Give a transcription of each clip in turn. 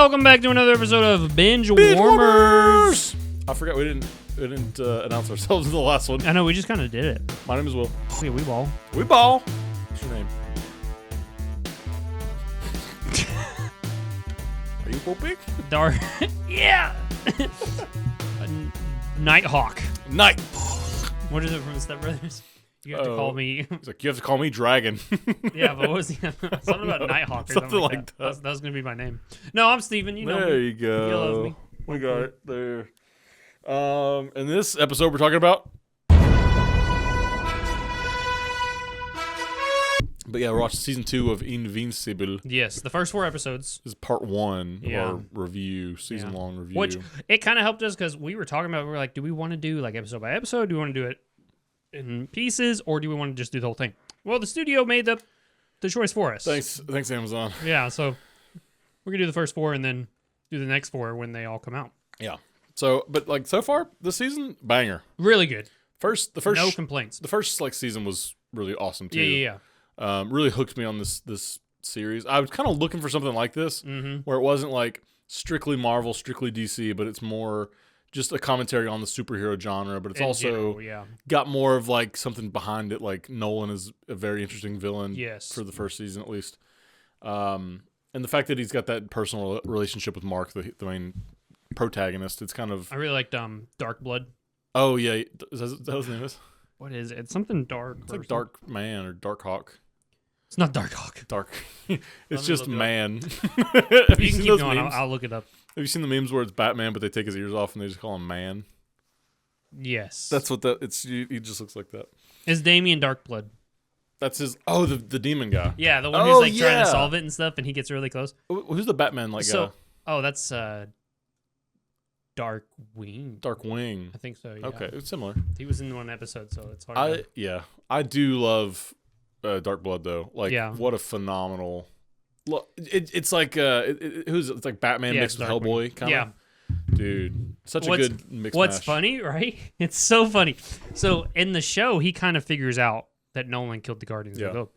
Welcome back to another episode of Binge Warmers. I forgot we didn't announce ourselves in the last one. I know, we just kind of did it. My name is Will. Yeah, we ball. We ball. What's your name? Are you Pig? Dark. Yeah. Nighthawk. Night. What is it from the Step Brothers? You have to call me. He's like, you have to call me Dragon. Yeah, but what was the something about Nighthawk or something like that? That was gonna be my name. No, I'm Steven. You know. There you go. You love me. We got it there. In this episode, we're talking about. But yeah, we're watching season 2 of Invincible. Yes, the first 4 episodes. This is part 1 of our review, season-long review. Which, it kind of helped us because we were talking about, we were like, do we want to do like episode by episode? Do we want to do it in pieces? Or do we want to just do the whole thing? Well, the studio made the choice for us. Thanks Amazon. Yeah, so we're going to do the first 4 and then do the next 4 when they all come out. Yeah. So, but like so far this season, banger. Really good. The first no complaints. The first season was really awesome too. Yeah. Really hooked me on this series. I was kind of looking for something like this, where it wasn't like strictly Marvel, strictly DC, but it's more just a commentary on the superhero genre. But it's also got more of like something behind it. Like Nolan is a very interesting villain. Yes. For the first season at least. And the fact that he's got that personal relationship with Mark, the main protagonist, it's kind of. I really liked Dark Blood. Oh yeah, is that his name is? What is it? It's something dark. It's like Dark Man or Dark Hawk. It's not Dark Hawk. Dark. It's just Man. You can keep going. I'll look it up. Have you seen the memes where it's Batman, but they take his ears off and they just call him Man? Yes. That's what that. He just looks like that. It's Damien Darkblood. That's his. Oh, the demon guy. Yeah, the one who's like trying to solve it and stuff, and he gets really close. Who's the Batman guy? Oh, that's Darkwing. Darkwing. I think so. Yeah. Okay, it's similar. He was in one episode, so it's hard. I do love Dark Blood though. Like, what a phenomenal. Look, it's like it's like Batman mixed with Hellboy kind of. Yeah. Dude, such a good mix. What's funny, right? It's so funny. So in the show, he kind of figures out that Nolan killed the Guardians of the Globe.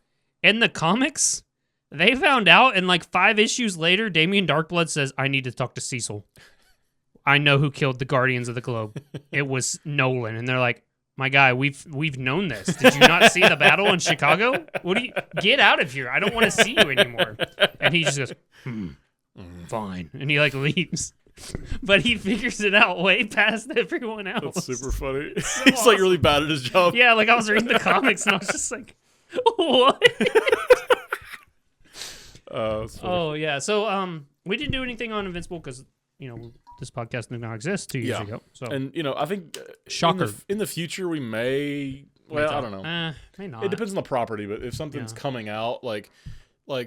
In the comics, they found out, and like 5 issues later, Damien Darkblood says, "I need to talk to Cecil. I know who killed the Guardians of the Globe. It was Nolan." And they're like, "My guy, we've known this. Did you not see the battle in Chicago? What do you get out of here? I don't want to see you anymore." And he just goes, "Fine," and he like leaves. But he figures it out way past everyone else. That's super funny. So He's awesome. like really bad at his job. Yeah, like I was reading the comics and I was just like, what? Oh yeah. So we didn't do anything on Invincible because this podcast did not exist 2 years ago. So and I think shocker in the future we may. Well, I don't know. May not. It depends on the property, but if something's coming out like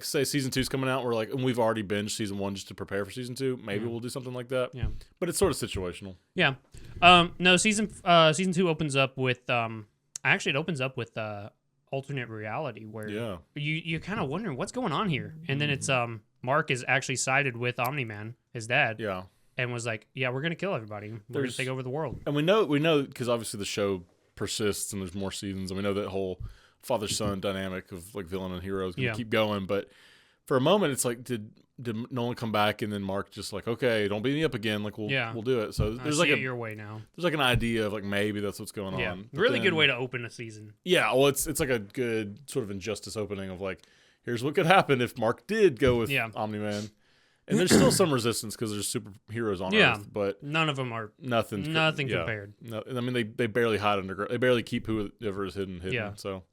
say season 2's coming out, and we've already binged season 1 just to prepare for season 2. Maybe we'll do something like that. Yeah, but it's sort of situational. Yeah. No, season 2 opens up with it opens up with alternate reality where you're kind of wondering what's going on here, and then it's Mark is actually sided with Omni-Man, his dad. Yeah. And was like, "Yeah, we're gonna kill everybody. We're gonna take over the world." And we know because obviously the show persists and there's more seasons, and we know that whole father-son dynamic of like villain and hero is gonna keep going. But for a moment, it's like, did Nolan come back and then Mark just like, okay, don't beat me up again, like we'll do it. So there's like your way now. There's like an idea of like maybe that's what's going on. But really good way to open a season. Yeah, well, it's like a good sort of injustice opening of like, here's what could happen if Mark did go with Omni-Man. And there's still some resistance because there's superheroes on Earth, but none of them are nothing compared. No, I mean they barely hide underground. They barely keep whoever is hidden. Yeah. So,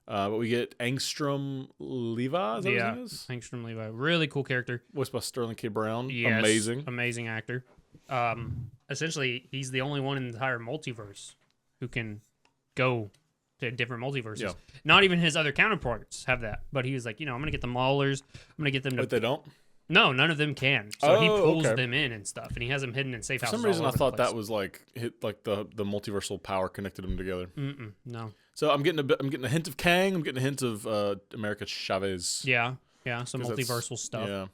but we get Angstrom Levi. Is that his name is? Angstrom Levi, really cool character. Voiced by Sterling K. Brown. Yes, amazing actor. Essentially, he's the only one in the entire multiverse who can go to different multiverses. Yeah. Not even his other counterparts have that. But he was like, I'm gonna get the Maulers. I'm gonna get them to. But they don't. No, none of them can. So he pulls them in and stuff, and he has them hidden in safe houses. For some reason, I thought that was like the multiversal power connected them together. No. So I'm getting a hint of Kang. I'm getting a hint of America Chavez. Yeah, some multiversal stuff. Yeah.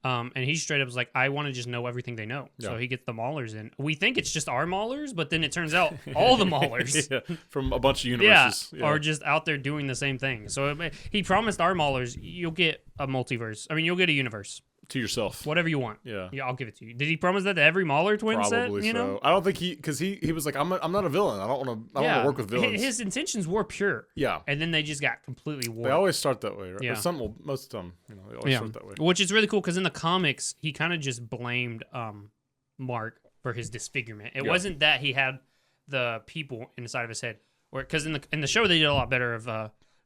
And he straight up was like, I want to just know everything they know. Yeah. So he gets the Maulers in. We think it's just our Maulers, but then it turns out all the Maulers from a bunch of universes are just out there doing the same thing. So he promised our Maulers, you'll get a multiverse. I mean, you'll get a universe. to yourself. Whatever you want. Yeah. Yeah, I'll give it to you. Did he promise that to every Mauler twin set? Probably You so. know? I don't think because he was like, I'm not a villain. I don't want to work with villains. His intentions were pure. Yeah. And then they just got completely warped. They always start that way, right? Yeah. Most of them, they always start that way. Which is really cool because in the comics, he kind of just blamed Mark for his disfigurement. It wasn't that he had the people inside of his head, because in the show they did a lot better of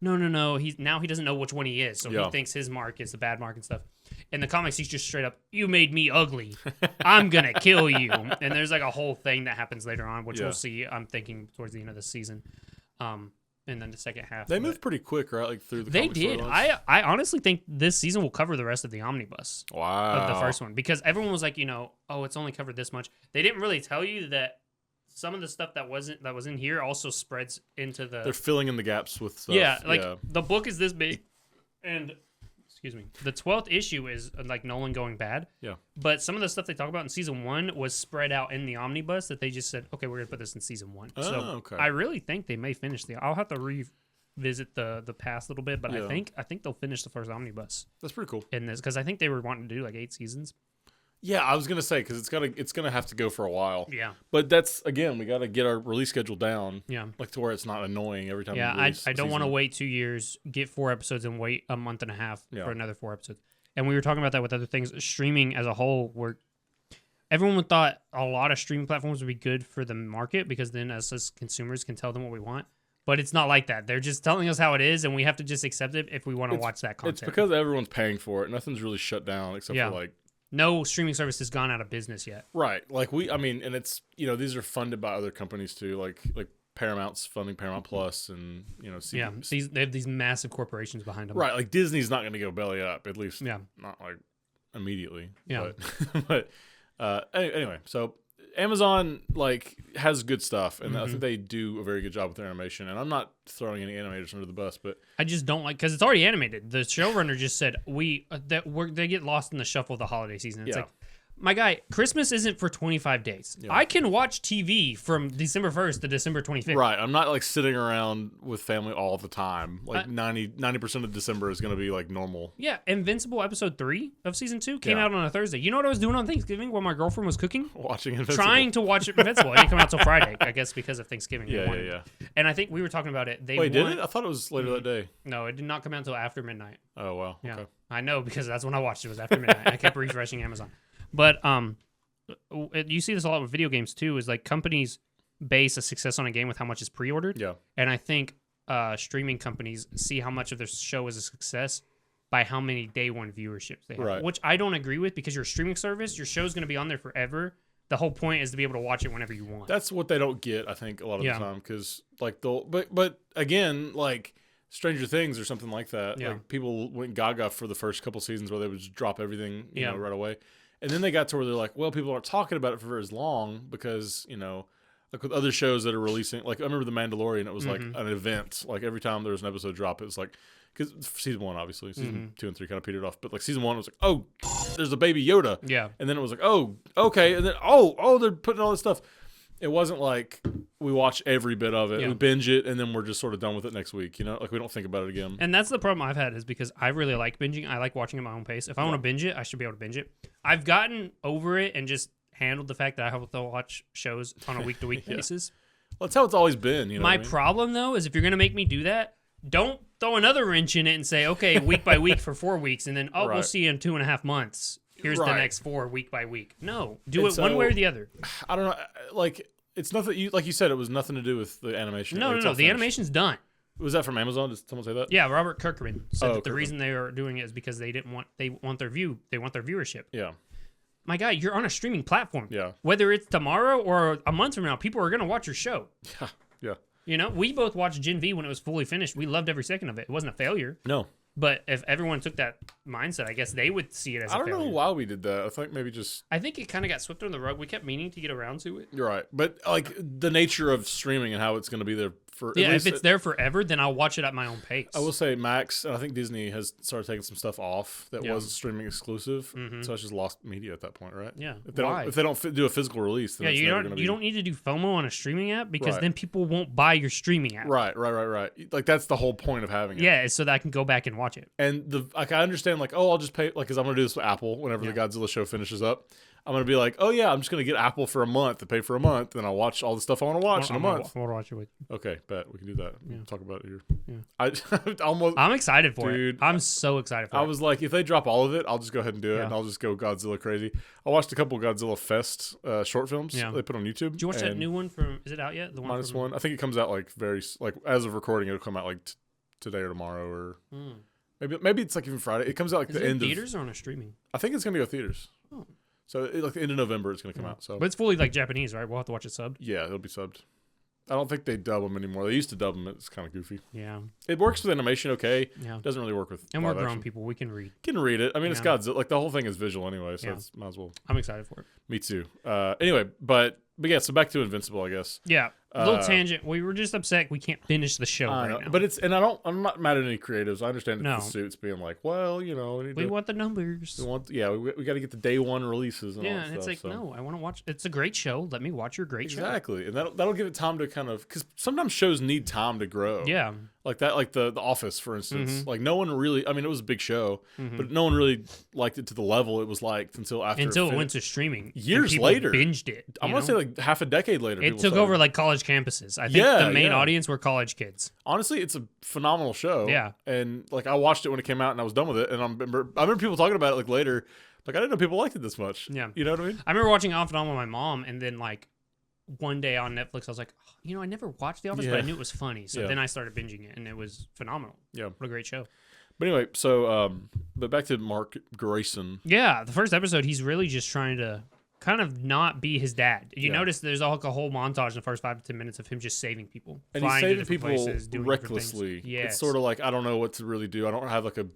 no, he doesn't know which one he is, so he thinks his mark is the bad mark and stuff. In the comics, he's just straight up, you made me ugly, I'm gonna kill you. And there's like a whole thing that happens later on, which we'll see. I'm thinking towards the end of the season, and then the second half. They moved pretty quick, right? Like through the. They did. I honestly think this season will cover the rest of the omnibus. Wow. Of the first one, because everyone was like, it's only covered this much. They didn't really tell you that some of the stuff that was in here also spreads into the. They're filling in the gaps with stuff. Yeah, the book is this big, and the 12th issue is like Nolan going bad. Yeah. But some of the stuff they talk about in season 1 was spread out in the omnibus that they just said, okay, we're gonna put this in season 1. Oh, so okay. I really think they may finish I'll have to revisit the past a little bit, but I think they'll finish the first omnibus. That's pretty cool. In this, because I think they were wanting to do like 8 seasons. Yeah, I was gonna say because it's gonna have to go for a while. Yeah. But that's again, we got to get our release schedule down. Yeah. Like to where it's not annoying every time. Yeah, we release I don't want to wait 2 years, get 4 episodes, and wait a month and a half for another 4 episodes. And we were talking about that with other things. Streaming as a whole, everyone thought a lot of streaming platforms would be good for the market because then us as consumers can tell them what we want. But it's not like that. They're just telling us how it is, and we have to just accept it if we want to watch that content. It's because everyone's paying for it. Nothing's really shut down except for like. No streaming service has gone out of business yet. Right. Like and it's, these are funded by other companies too. Like Paramount's funding Paramount Plus and, they have these massive corporations behind them. Right. Like Disney's not going to go belly up, at least not like immediately. Yeah. But anyway, so Amazon has good stuff, and I think they do a very good job with their animation. And I'm not throwing any animators under the bus, but I just don't like because it's already animated. The showrunner just said they get lost in the shuffle of the holiday season. It's like, my guy, Christmas isn't for 25 days. Yeah. I can watch TV from December 1st to December 25th. Right. I'm not sitting around with family all the time. 90% of December is going to be normal. Yeah. Invincible episode 3 of season 2 came out on a Thursday. You know what I was doing on Thanksgiving while my girlfriend was cooking? Watching Invincible. Trying to watch Invincible. It didn't come out till Friday, I guess, because of Thanksgiving. Yeah. And I think we were talking about it. Did it? I thought it was later that day. No, it did not come out until after midnight. Oh, wow. Yeah. Okay. I know because that's when I watched it. It was after midnight. I kept refreshing Amazon. But you see this a lot with video games too, is companies base a success on a game with how much is pre-ordered. Yeah. And I think streaming companies see how much of their show is a success by how many day one viewerships they have. Right. Which I don't agree with because you're a streaming service, your show's going to be on there forever. The whole point is to be able to watch it whenever you want. That's what they don't get, I think, a lot of the time. Because but again, Stranger Things or something like that. Yeah. People went gaga for the first couple seasons where they would just drop everything right away. And then they got to where they're like, well, people aren't talking about it for as long because, with other shows that are releasing, I remember The Mandalorian, it was an event. Every time there was an episode drop, it was because season 1, obviously, season 2 and 3 kind of petered off. But season 1 was oh, there's a baby Yoda. Yeah. And then it was oh, okay. And then, they're putting all this stuff. It wasn't we watch every bit of it, we binge it, and then we're just sort of done with it next week. We don't think about it again. And that's the problem I've had is because I really like binging. I like watching at my own pace. If I want to binge it, I should be able to binge it. I've gotten over it and just handled the fact that I have to watch shows on a week-to-week basis. Well, that's how it's always been. My problem, though, is if you're going to make me do that, don't throw another wrench in it and say, okay, week by week for 4 weeks, and then, we'll see you in 2.5 months. Here's the next 4 week by week. No, do it one way or the other. I don't know. It's nothing. You said it was nothing to do with the animation. No. The animation's done. Was that from Amazon? Did someone say that? Yeah, Robert Kirkman said that the reason they are doing it is because they want their viewership. Yeah. My guy, you're on a streaming platform. Yeah. Whether it's tomorrow or a month from now, people are gonna watch your show. Yeah. We both watched Gen V when it was fully finished. We loved every second of it. It wasn't a failure. No. But if everyone took that mindset, I guess they would see it as a failure. I don't know why we did that. I think maybe I think it kind of got swept under the rug. We kept meaning to get around to it. You're right. But the nature of streaming and how it's going to be there for. Yeah, at least if it's there forever, then I'll watch it at my own pace. I will say Max, and I think Disney has started taking some stuff off that was streaming exclusive, so it's just lost media at that point, right? Yeah. If they don't do a physical release, then you don't need to do FOMO on a streaming app because Right. then people won't buy your streaming app. Right. Like that's the whole point of having it. Yeah, so that I can go back and watch it. And I understand like, oh, I'll just pay like because I'm gonna do this with Apple whenever the Godzilla show finishes up. I'm gonna be like, oh yeah, I'm just gonna get Apple for a month to pay for a month, and I'll watch all the stuff I want to watch in a month. I want to watch it with you. Okay, bet we can do that. We'll talk about it here. Yeah. I'm excited for dude, it. I'm so excited for it. I was like, if they drop all of it, I'll just go ahead and do it, and I'll just go Godzilla crazy. I watched a couple Godzilla Fest short films they put on YouTube. Did you watch that new one from? Is it out yet? The one -1. I think it comes out like as of recording, it'll come out like today or tomorrow or maybe it's like even Friday. It comes out like the end of theaters or on a streaming. I think it's gonna go theaters. Oh. So like the end of November, it's gonna come out. So, but it's fully like Japanese, right? We'll have to watch it subbed. Yeah, it'll be subbed. I don't think they dub them anymore. They used to dub them. It's kind of goofy. Yeah, it works with animation, okay. Yeah, it doesn't really work with. And we're grown people. We can read. Can read it. I mean, it's Godzilla. Like the whole thing is visual anyway, so it's might as well. I'm excited for it. Me too. Anyway, but yeah. So back to Invincible, I guess. Yeah. Little tangent. We were just upset we can't finish the show right now. But I'm not mad at any creatives. I understand the suits being like, well, you know, we want the numbers. We got to get the day one releases and all that and it's stuff, like, no, I want to watch. It's a great show. Let me watch your great show. Exactly, and that'll give it time to kind of because sometimes shows need time to grow. Yeah. Like that, like the Office, for instance. Like no one really. I mean, it was a big show, but no one really liked it to the level it was liked until it went to streaming. Years later, binged it. I'm gonna say like half a decade later. It took over like college campuses. I think the main audience were college kids. Honestly, it's a phenomenal show. Yeah, and like I watched it when it came out, and I was done with it. And I remember people talking about it like later. Like I didn't know people liked it this much. Yeah, you know what I mean? I remember watching Off and On with my mom, and then like one day on Netflix, I was like, I never watched The Office, but I knew it was funny. So then I started binging it, and it was phenomenal. Yeah, what a great show. But anyway, so but back to Mark Grayson. Yeah, the first episode, he's really just trying to kind of not be his dad. You notice there's like a whole montage in the first 5 to 10 minutes of him just saving people. And he's saving people recklessly. Yes. It's sort of like, I don't know what to really do. I don't have like a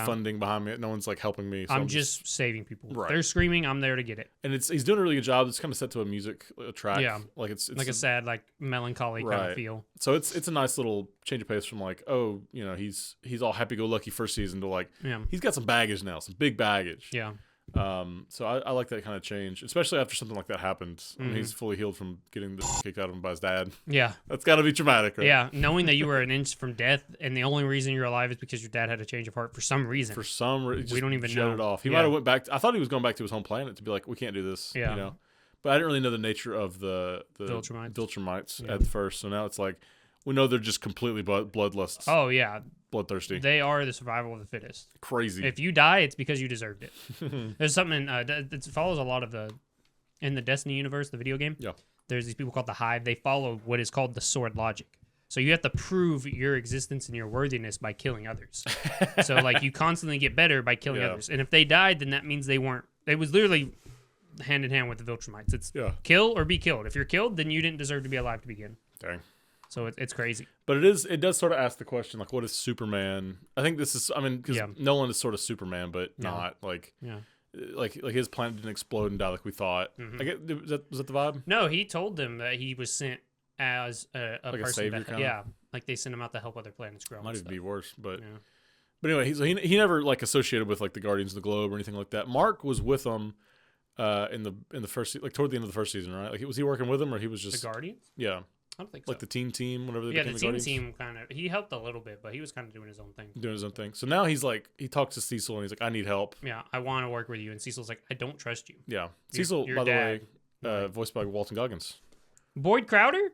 funding behind me. No one's like helping me. So I'm just saving people. Right. They're screaming. I'm there to get it. And he's doing a really good job. It's kind of set to a music track. Yeah. Like it's like a sad, like melancholy kind of feel. So it's a nice little change of pace from like, oh, you know, he's all happy-go-lucky first season to like, he's got some baggage now, some big baggage. Yeah. So I like that kind of change, especially after something like that happened. When he's fully healed from getting the kicked out of him by his dad. Yeah, that's got to be traumatic, right? Yeah, knowing that you were an inch from death, and the only reason you're alive is because your dad had a change of heart for some reason. We don't even know. It off. He might have went back. I thought he was going back to his home planet to be like, we can't do this. Yeah, you know. But I didn't really know the nature of the Viltrumites at first. So now it's like we know they're just completely bloodlust. Oh yeah. Bloodthirsty. They are the survival of the fittest. Crazy. If you die, it's because you deserved it. There's something that follows a lot of in the Destiny universe, the video game. Yeah. There's these people called the Hive. They follow what is called the sword logic. So you have to prove your existence and your worthiness by killing others. So like you constantly get better by killing others. And if they died, then that means they weren't. It was literally hand in hand with the Viltrumites. It's kill or be killed. If you're killed, then you didn't deserve to be alive to begin. Dang. So it's crazy. But it does sort of ask the question, like, what is Superman? I think this is, I mean, because Nolan is sort of Superman, but not like, like his planet didn't explode and die like we thought. I get, was that the vibe? No, he told them that he was sent as a like person. A savior kind of? Like they sent him out to help other planets grow. Might even be worse, but anyway, he never like associated with like the Guardians of the Globe or anything like that. Mark was with them in the first, like toward the end of the first season, right? Like was he working with them or he was just the Guardians? Yeah. I don't think so. Like the team, whenever they became the Guardians? Team kind of. He helped a little bit, but he was kind of doing his own thing. Doing his own thing. So now he's like, he talks to Cecil and he's like, I need help. Yeah, I want to work with you. And Cecil's like, I don't trust you. Yeah. Cecil, by the way, voiced by Walton Goggins. Boyd Crowder?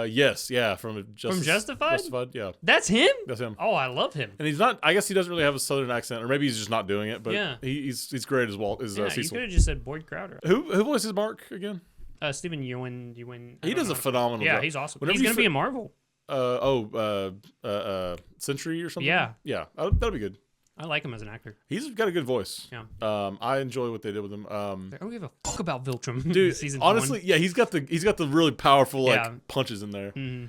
Yes, yeah, from Justified? Justified, yeah. That's him? That's him. Oh, I love him. And he's not, I guess he doesn't really have a southern accent, or maybe he's just not doing it, but he's great as Cecil. You could have just said Boyd Crowder. Who voices Mark again? Stephen Ewan. He does a phenomenal job. Yeah, he's awesome. Whenever he's going to be in Marvel. Sentry or something? Yeah. Yeah, that'll be good. I like him as an actor. He's got a good voice. Yeah. I enjoy what they did with him. I don't give a fuck about Viltrum. Dude, season honestly, 1. yeah, he's got the really powerful punches in there. Mm-hmm.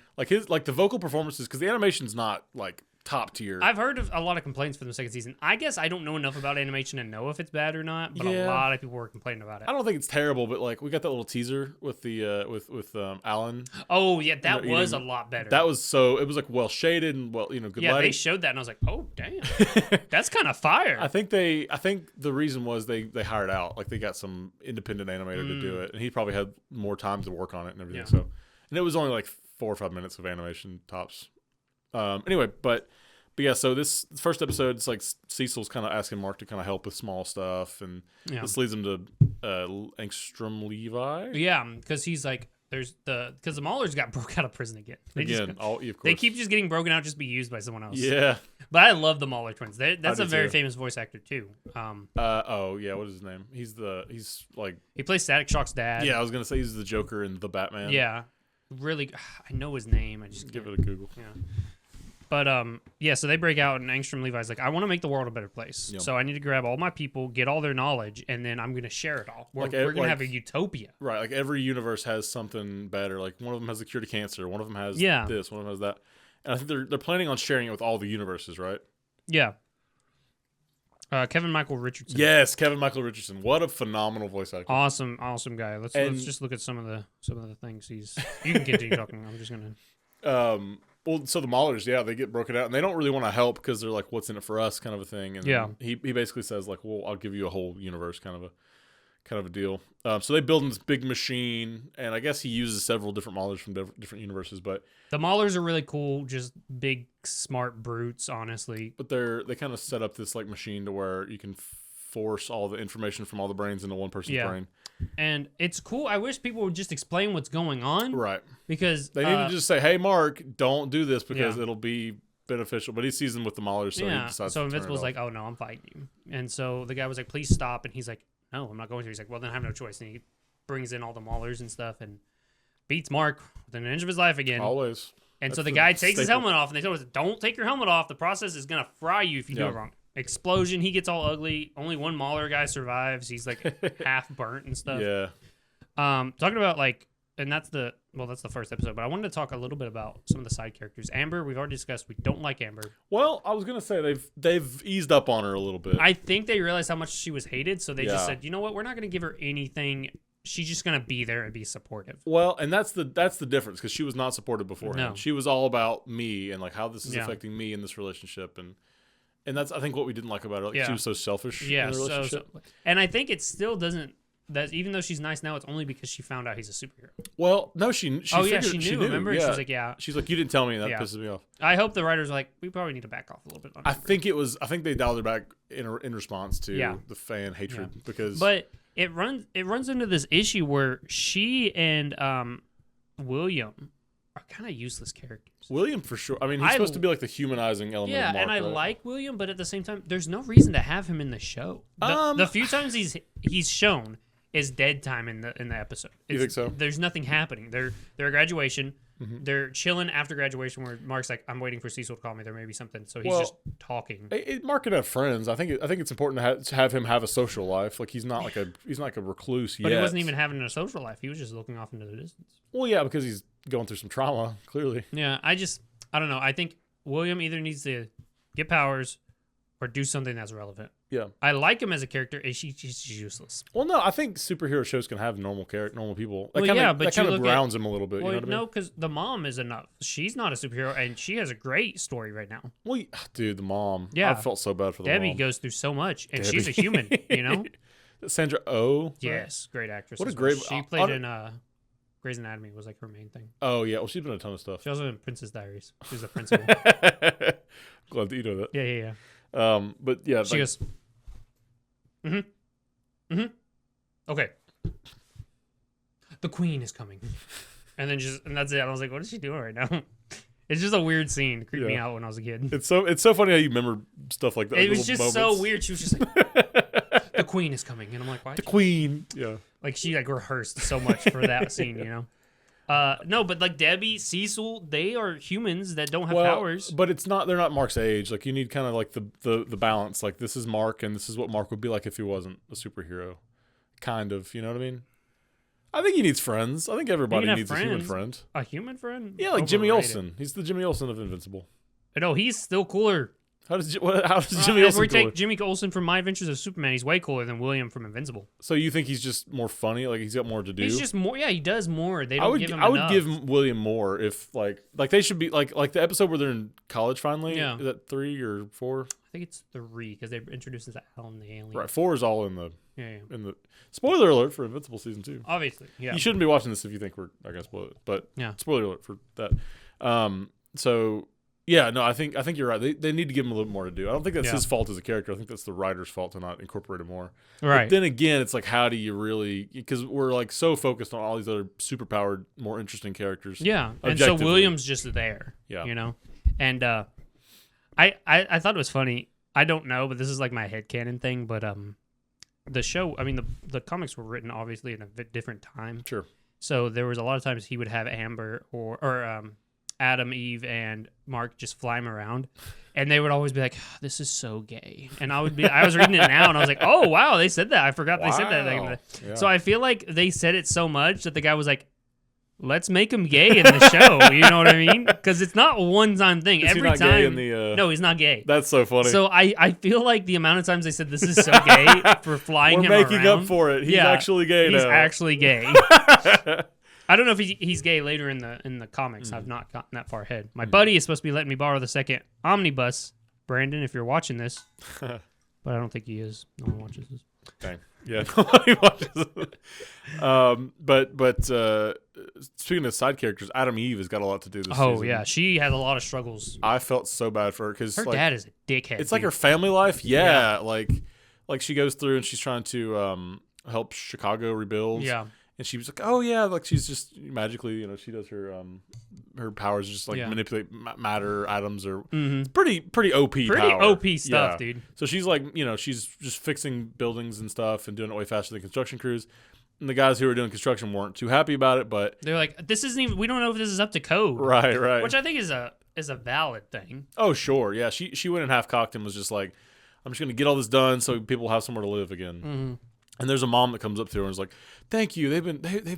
Like the vocal performances, because the animation's not like top tier. I've heard of a lot of complaints for the second season. I guess I don't know enough about animation to know if it's bad or not, but a lot of people were complaining about it. I don't think it's terrible, but like we got that little teaser with the with Alan. Oh yeah, that was a lot better. That was it was like well shaded and well, good lighting. Yeah, they showed that and I was like, oh damn, that's kind of fire. I think the reason was they hired out, like they got some independent animator to do it, and he probably had more time to work on it and everything. Yeah. So, and it was only like 4 or 5 minutes of animation tops. Anyway, but yeah, so this first episode, it's like Cecil's kind of asking Mark to kind of help with small stuff, and this leads him to Angstrom Levi. Yeah, because he's like, because the Maulers got broke out of prison again. Of course. They keep just getting broken out just to be used by someone else. Yeah. But I love the Mauler twins. That's a very famous voice actor too. Oh yeah, what is his name? He's like he plays Static Shock's dad. Yeah, I was gonna say he's the Joker in the Batman. Yeah. Really, I know his name. I just give it a Google. Yeah. But yeah, so they break out, and Angstrom Levi's like, I want to make the world a better place. Yep. So I need to grab all my people, get all their knowledge, and then I'm going to share it all. We're going to have a utopia. Right, like every universe has something better. Like one of them has the cure to cancer, one of them has this, one of them has that. And I think they're planning on sharing it with all the universes, right? Yeah. Kevin Michael Richardson. Yes, Kevin Michael Richardson. What a phenomenal voice actor. Awesome guy. Let's just look at some of the things he's. You can continue talking. I'm just gonna. Well, so the Maulers, they get broken out, and they don't really want to help because they're like, "What's in it for us?" kind of a thing. And he basically says like, "Well, I'll give you a whole universe," kind of a deal. So they build this big machine, and I guess he uses several different Maulers from different universes. But the Maulers are really cool, just big, smart brutes, honestly. But they kind of set up this like machine to where you can force all the information from all the brains into one person's brain. And it's cool. I wish people would just explain what's going on. Right. Because they need to just say, hey, Mark, don't do this because it'll be beneficial. But he sees them with the Maulers, so he decides to Invincible's turn it off. like, oh, no, I'm fighting you. And so the guy was like, please stop. And he's like, no, I'm not going to. He's like, well, then I have no choice. And he brings in all the Maulers and stuff and beats Mark within an inch of his life again. Always. And so the guy takes his helmet off, and they told us, don't take your helmet off. The process is going to fry you if you do it wrong. Explosion. He gets all ugly. Only one Mauler guy survives. He's like half burnt and stuff. Yeah. Talking about like, and that's the first episode, but I wanted to talk a little bit about some of the side characters. Amber, we've already discussed. We don't like Amber. Well, I was gonna say they've eased up on her a little bit. I think they realized how much she was hated, so they just said, you know what, we're not gonna give her anything. She's just gonna be there and be supportive. Well, and that's the difference because she was not supportive beforehand. No. She was all about me and like how this is affecting me in this relationship, and that's I think what we didn't like about her. Like she was so selfish. Yeah, in the relationship. So and I think it still doesn't. That even though she's nice now, it's only because she found out he's a superhero. Well, no, she figured, she knew. Remember, she was like, she's like, you didn't tell me, and that pisses me off. I hope the writers are like, we probably need to back off a little bit. I think they dialed her back in response to the fan hatred because. But it runs into this issue where she and William are kind of useless characters. William for sure. I mean, he's supposed to be like the humanizing element. Yeah, of Mark, and I right? like William, but at the same time, there's no reason to have him in the show. The few times he's shown is dead time in the episode. You think so? There's nothing happening. They're at graduation. Mm-hmm. They're chilling after graduation where Mark's like, I'm waiting for Cecil to call me. There may be something. So he's just talking. Mark could have friends. I think it's important to have him have a social life. Like he's not like a recluse yet. But he wasn't even having a social life. He was just looking off into the distance. Well, yeah, because he's going through some trauma, clearly. Yeah, I don't know. I think William either needs to get powers or do something that's relevant. Yeah. I like him as a character. She's useless. Well, no, I think superhero shows can have normal people. That kind of grounds him a little bit. Well, you know what I mean? because the mom is enough. She's not a superhero, and she has a great story right now. Well, dude, the mom. Yeah. I felt so bad for the mom. Debbie goes through so much, and she's a human, you know? Sandra Oh? Yes, great actress. What a great... She played in Grey's Anatomy was like her main thing. Oh, yeah. Well, she's been in a ton of stuff. She also in Princess Diaries. She was a principal. Glad that you know that. Yeah. But yeah. She goes... Okay. The queen is coming. And that's it. I was like, what is she doing right now? It's just a weird scene. It creeped me out when I was a kid. It's so funny how you remember stuff like that. It was just moments. So weird. She was just like, the queen is coming. And I'm like, why? The queen. Yeah. Like she rehearsed so much for that scene, you know? No, but like Debbie, Cecil, they are humans that don't have powers. But they're not Mark's age. Like you need kind of like the balance. Like this is Mark and this is what Mark would be like if he wasn't a superhero. Kind of, you know what I mean? I think he needs friends. I think everybody needs a human friend. A human friend? Yeah, like Jimmy Olsen. He's the Jimmy Olsen of Invincible. No, he's still cooler. How does Jimmy Olsen we take cooler? Jimmy Olsen from My Adventures of Superman, he's way cooler than William from Invincible. So you think he's just more funny? Like he's got more to do? He's just more. Yeah, he does more. They don't give him I enough. would give William more if like they should be like the episode where they're in college finally. Yeah. Is that 3 or 4? I think it's 3 because they introduced us to Alan the alien. Right, 4 is all in the Yeah. in the spoiler alert for Invincible season 2. Obviously. Yeah. You shouldn't be watching this if you think we're gonna spoil it, but Yeah. spoiler alert for that. So yeah, no, I think you're right. They need to give him a little more to do. I don't think that's his fault as a character. I think that's the writer's fault to not incorporate him more. Right. But then again, it's like, how do you really? Because we're like so focused on all these other superpowered, more interesting characters. Yeah, and so William's just there. Yeah, you know, and I thought it was funny. I don't know, but this is like my headcanon thing. But the show, I mean, the comics were written obviously in a bit different time. Sure. So there was a lot of times he would have Amber or Adam, Eve, and Mark just fly him around, and they would always be like, oh, "This is so gay," and I was reading it now, and I was like, "Oh wow, they said that. I forgot they said that." Yeah. So I feel like they said it so much that the guy was like, "Let's make him gay in the show." You know what I mean? Because it's not a one-time thing. Is Every he not time, gay in the, no, he's not gay. That's so funny. So I feel like the amount of times they said this is so gay for flying We're him around. We're making up for it. He's actually gay now. He's actually gay. I don't know if he's gay later in the comics. I've not gotten that far ahead. My buddy is supposed to be letting me borrow the second omnibus. Brandon, if you're watching this, but I don't think he is. No one watches this. Dang. Yeah, nobody watches it. But speaking of side characters, Adam Eve has got a lot to do this season. Oh yeah, she has a lot of struggles. I felt so bad for her because her dad is a dickhead. It's like her family life. Yeah, like she goes through and she's trying to help Chicago rebuild. Yeah. And she was like, "Oh yeah," like she's just magically, she does her powers just like manipulate matter atoms or it's pretty OP power. OP stuff, dude. So she's like, she's just fixing buildings and stuff and doing it way faster than construction crews. And the guys who were doing construction weren't too happy about it, but they're like, "This isn't even. We don't know if this is up to code." Right. Which I think is a valid thing. Oh sure, yeah. She went in half cocked and was just like, "I'm just gonna get all this done so people have somewhere to live again." Mm-hmm. And there's a mom that comes up to her and is like, "Thank you. They've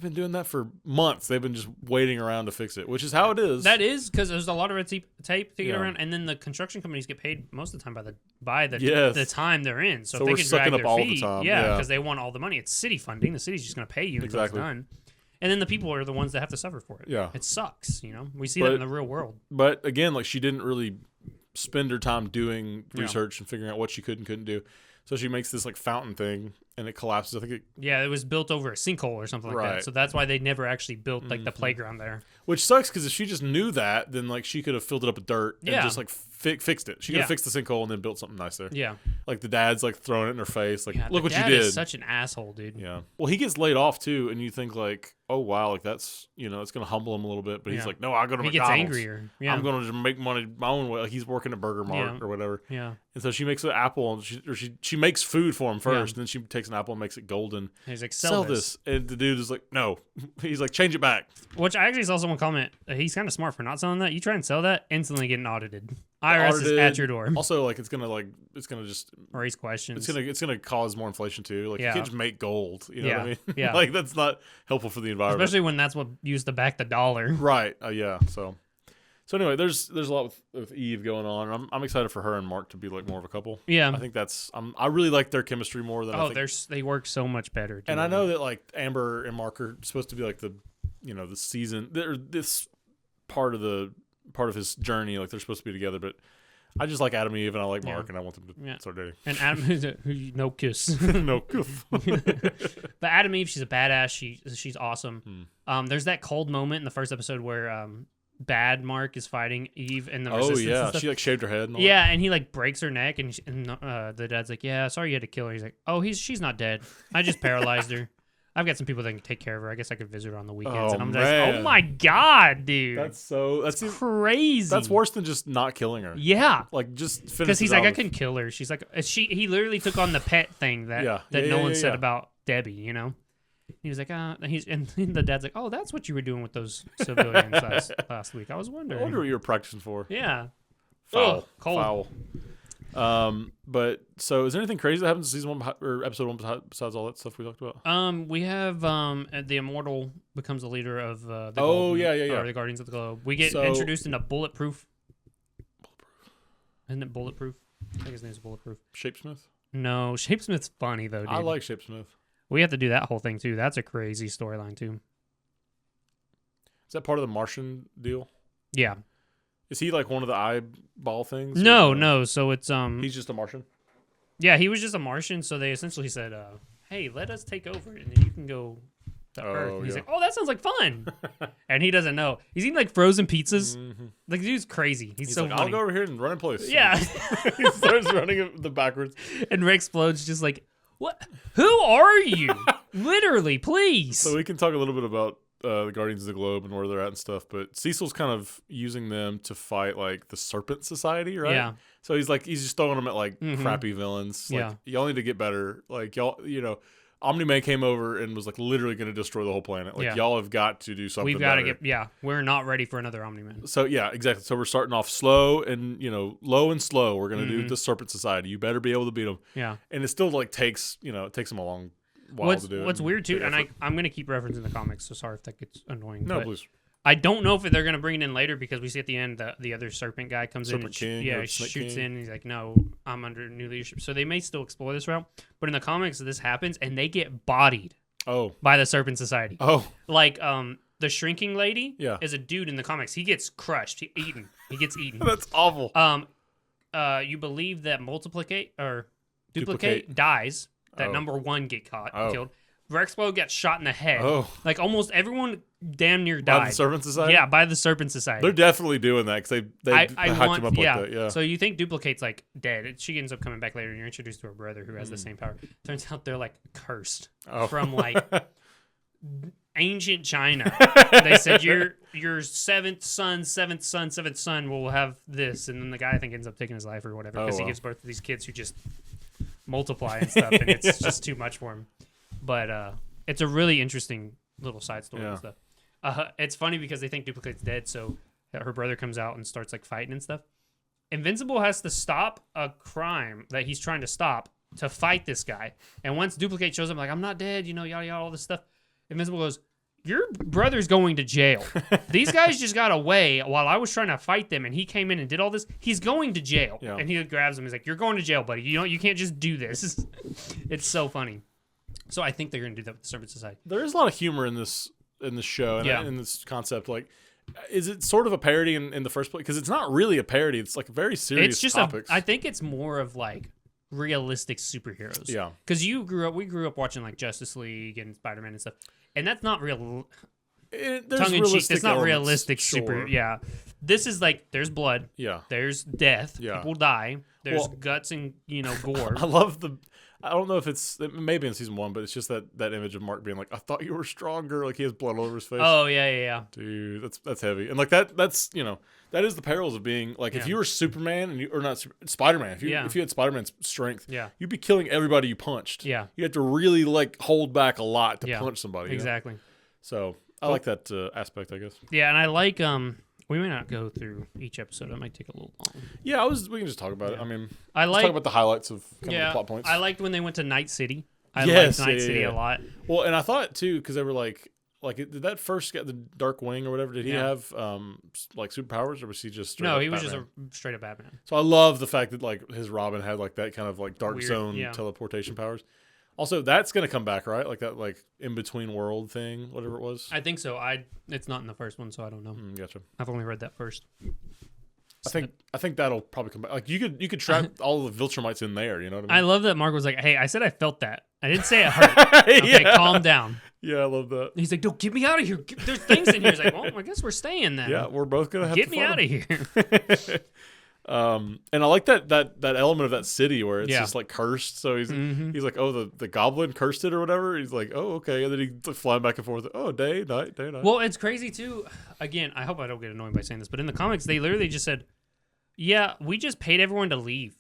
been doing that for months. They've been just waiting around to fix it," which is how it is. That is because there's a lot of red tape to get around, and then the construction companies get paid most of the time by the time they're in. So if they we're can sucking drag up their all feet, the time. yeah, because they want all the money. It's city funding. The city's just going to pay you until it's done. And then the people are the ones that have to suffer for it. Yeah, it sucks. We see that in the real world. But again, like she didn't really spend her time doing research and figuring out what she could and couldn't do. So she makes this like fountain thing, and it collapses. I think it was built over a sinkhole or something like that. So that's why they never actually built like the playground there. Which sucks because if she just knew that, then like she could have filled it up with dirt and just like fixed it. She could have fixed the sinkhole and then built something nice there. Yeah, like the dad's like throwing it in her face, like look what you dad did. Is such an asshole, dude. Yeah. Well, he gets laid off too, and you think like, oh wow, like that's it's gonna humble him a little bit. But he's like, no, I go to McDonald's. He gets angrier. Yeah. I'm gonna just make money my own way. Like he's working at Burger Mart or whatever. Yeah. And so she makes an apple, and she makes food for him first, and then she takes an apple and makes it golden. And he's like, sell this. And the dude is like, no. He's like, change it back. Which I actually saw someone comment, he's kind of smart for not selling that. You try and sell that, instantly getting audited. IRS is at your door. Also, like it's gonna just raise questions. It's gonna cause more inflation too. Like you can't just make gold. You know what I mean? Yeah. Like that's not helpful for the environment. Especially when that's what used to back the dollar. Right. Yeah. So anyway, there's a lot with Eve going on. I'm excited for her and Mark to be like more of a couple. Yeah. I think I really like their chemistry more than I think. They work so much better. And I know that like Amber and Mark are supposed to be like the season. This part of his journey, like they're supposed to be together, but I just like Adam and Eve and I like Mark and I want them to start dating. And Adam, no kiss. No kiss. But Adam and Eve, she's a badass. She's awesome. There's that cold moment in the first episode where bad Mark is fighting Eve and the resistance. Oh yeah, and she like shaved her head. And all that. And he like breaks her neck, and the dad's like, "Yeah, sorry you had to kill her." He's like, "Oh, she's not dead. I just paralyzed her. I've got some people that can take care of her. I guess I could visit her on the weekends." And I'm just like, "Oh my god, dude, that's crazy. That's worse than just not killing her." Yeah, like just finish. Because he's like, "I couldn't kill her." She's like, he literally took on the pet thing that Nolan said about Debbie. He was like, and the dad's like, "Oh, that's what you were doing with those civilians last week. I was wondering. I wonder what you were practicing for." Yeah. Foul. Cold. Foul. But so is there anything crazy that happens in season 1 or episode 1 besides all that stuff we talked about? We have the Immortal becomes the leader of the the Guardians of the Globe. We get introduced into Bulletproof. Isn't it Bulletproof? I think his name's Bulletproof. Shapesmith? No, Shapesmith's funny though, dude. I like Shapesmith. We have to do that whole thing too. That's a crazy storyline too. Is that part of the Martian deal? Yeah. Is he like one of the eyeball things? No. So it's He's just a Martian. Yeah, he was just a Martian. So they essentially said, "Hey, let us take over, and then you can go to Earth." And he's like, "Oh, that sounds like fun," and he doesn't know. He's eating like frozen pizzas. Mm-hmm. Like the dude's crazy. He's so like, funny. I'll go over here and run in place. Yeah. He starts running the backwards, and Rick explodes just like, "What? Who are you? Literally, please." So we can talk a little bit about the Guardians of the Globe and where they're at and stuff, but Cecil's kind of using them to fight like the Serpent Society, right? Yeah. So he's just throwing them at like crappy villains. Like, y'all need to get better. Like y'all, Omni-Man came over and was like literally going to destroy the whole planet. Like y'all have got to do something. We've got to get. We're not ready for another Omni-Man. So yeah, exactly. So we're starting off slow and low and slow. We're going to do the Serpent Society. You better be able to beat them. Yeah. And it still like takes them a long while to do it. What's weird too, and I'm going to keep referencing the comics, so sorry if that gets annoying. No, please. I don't know if they're going to bring it in later because we see at the end the other Serpent guy comes in and shoots in and he's like, "No, I'm under new leadership." So they may still explore this route, but in the comics this happens and they get bodied by the Serpent Society. Like the shrinking lady is a dude in the comics. He gets crushed. He gets eaten. That's awful. You believe that Duplicate dies. That number one get killed. Rexpo gets shot in the head. Like almost everyone damn near died. By the Serpent Society? Yeah, by the Serpent Society. They're definitely doing that because they hyped him up like that. Yeah. So you think Duplicate's like dead. She ends up coming back later and you're introduced to her brother who has the same power. Turns out they're like cursed from like ancient China. They said your seventh son will have this. And then the guy I think ends up taking his life or whatever because he gives birth to these kids who just multiply and stuff and it's just too much for him. But it's a really interesting little side story and stuff. It's funny because they think Duplicate's dead, so her brother comes out and starts like fighting and stuff. Invincible has to stop a crime that he's trying to stop to fight this guy. And once Duplicate shows up, like, "I'm not dead, yada yada, all this stuff." Invincible goes, "Your brother's going to jail. These guys just got away while I was trying to fight them, and he came in and did all this. He's going to jail." Yeah. And he grabs him. He's like, "You're going to jail, buddy. You can't just do this." It's so funny. So I think they're going to do that with the Serpent Society. There is a lot of humor in this show and in this concept. Like, is it sort of a parody in the first place? Because it's not really a parody. It's like very serious topics. I think it's more of like realistic superheroes. Yeah. Because we grew up watching like Justice League and Spider-Man and stuff, and that's not real. Tongue-in-cheek. It's not realistic super. Yeah. This is like there's blood. Yeah. There's death. Yeah. People die. There's guts and gore. I love I don't know if it may be in season 1, but it's just that image of Mark being like, "I thought you were stronger." Like he has blood all over his face. Oh yeah. Dude, that's heavy. And like that's that is the perils of being like if you were Superman and Spider-Man. If you had Spider-Man's strength, you'd be killing everybody you punched. Yeah, you had to really like hold back a lot to punch somebody. Exactly. So I like that aspect, I guess. Yeah, and I like we may not go through each episode. It might take a little long. Yeah, we can just talk about it. I mean, let's talk about the highlights of kind of the plot points. I liked when they went to Night City. I liked Night City a lot. Well, and I thought too because they were like did that first guy, the Dark Wing or whatever? Did he have like superpowers or was he just straight up he was Batman? just a straight up Batman. So I love the fact that like his Robin had like that kind of like dark zone teleportation powers. Also, that's going to come back, right? Like that, like in between world thing, whatever it was. I think so. It's not in the first one, so I don't know. Gotcha. I've only read that first. I think that'll probably come back. Like you could trap all the Viltrumites in there. You know what I mean? I love that Mark was like, "Hey, I said I felt that. I didn't say it hurt. Okay, calm down." Yeah, I love that. He's like, "No, get me out of here. There's things in here." He's like, "Well, I guess we're staying then." Yeah, we're both gonna have get to me out of here. And I like that element of that city where it's just like cursed. So he's like, "Oh, the goblin cursed it or whatever." He's like, "Oh, okay," and then he's like flying back and forth. Oh, day, night. Well, it's crazy too. Again, I hope I don't get annoyed by saying this, but in the comics, they literally just said, "Yeah, we just paid everyone to leave.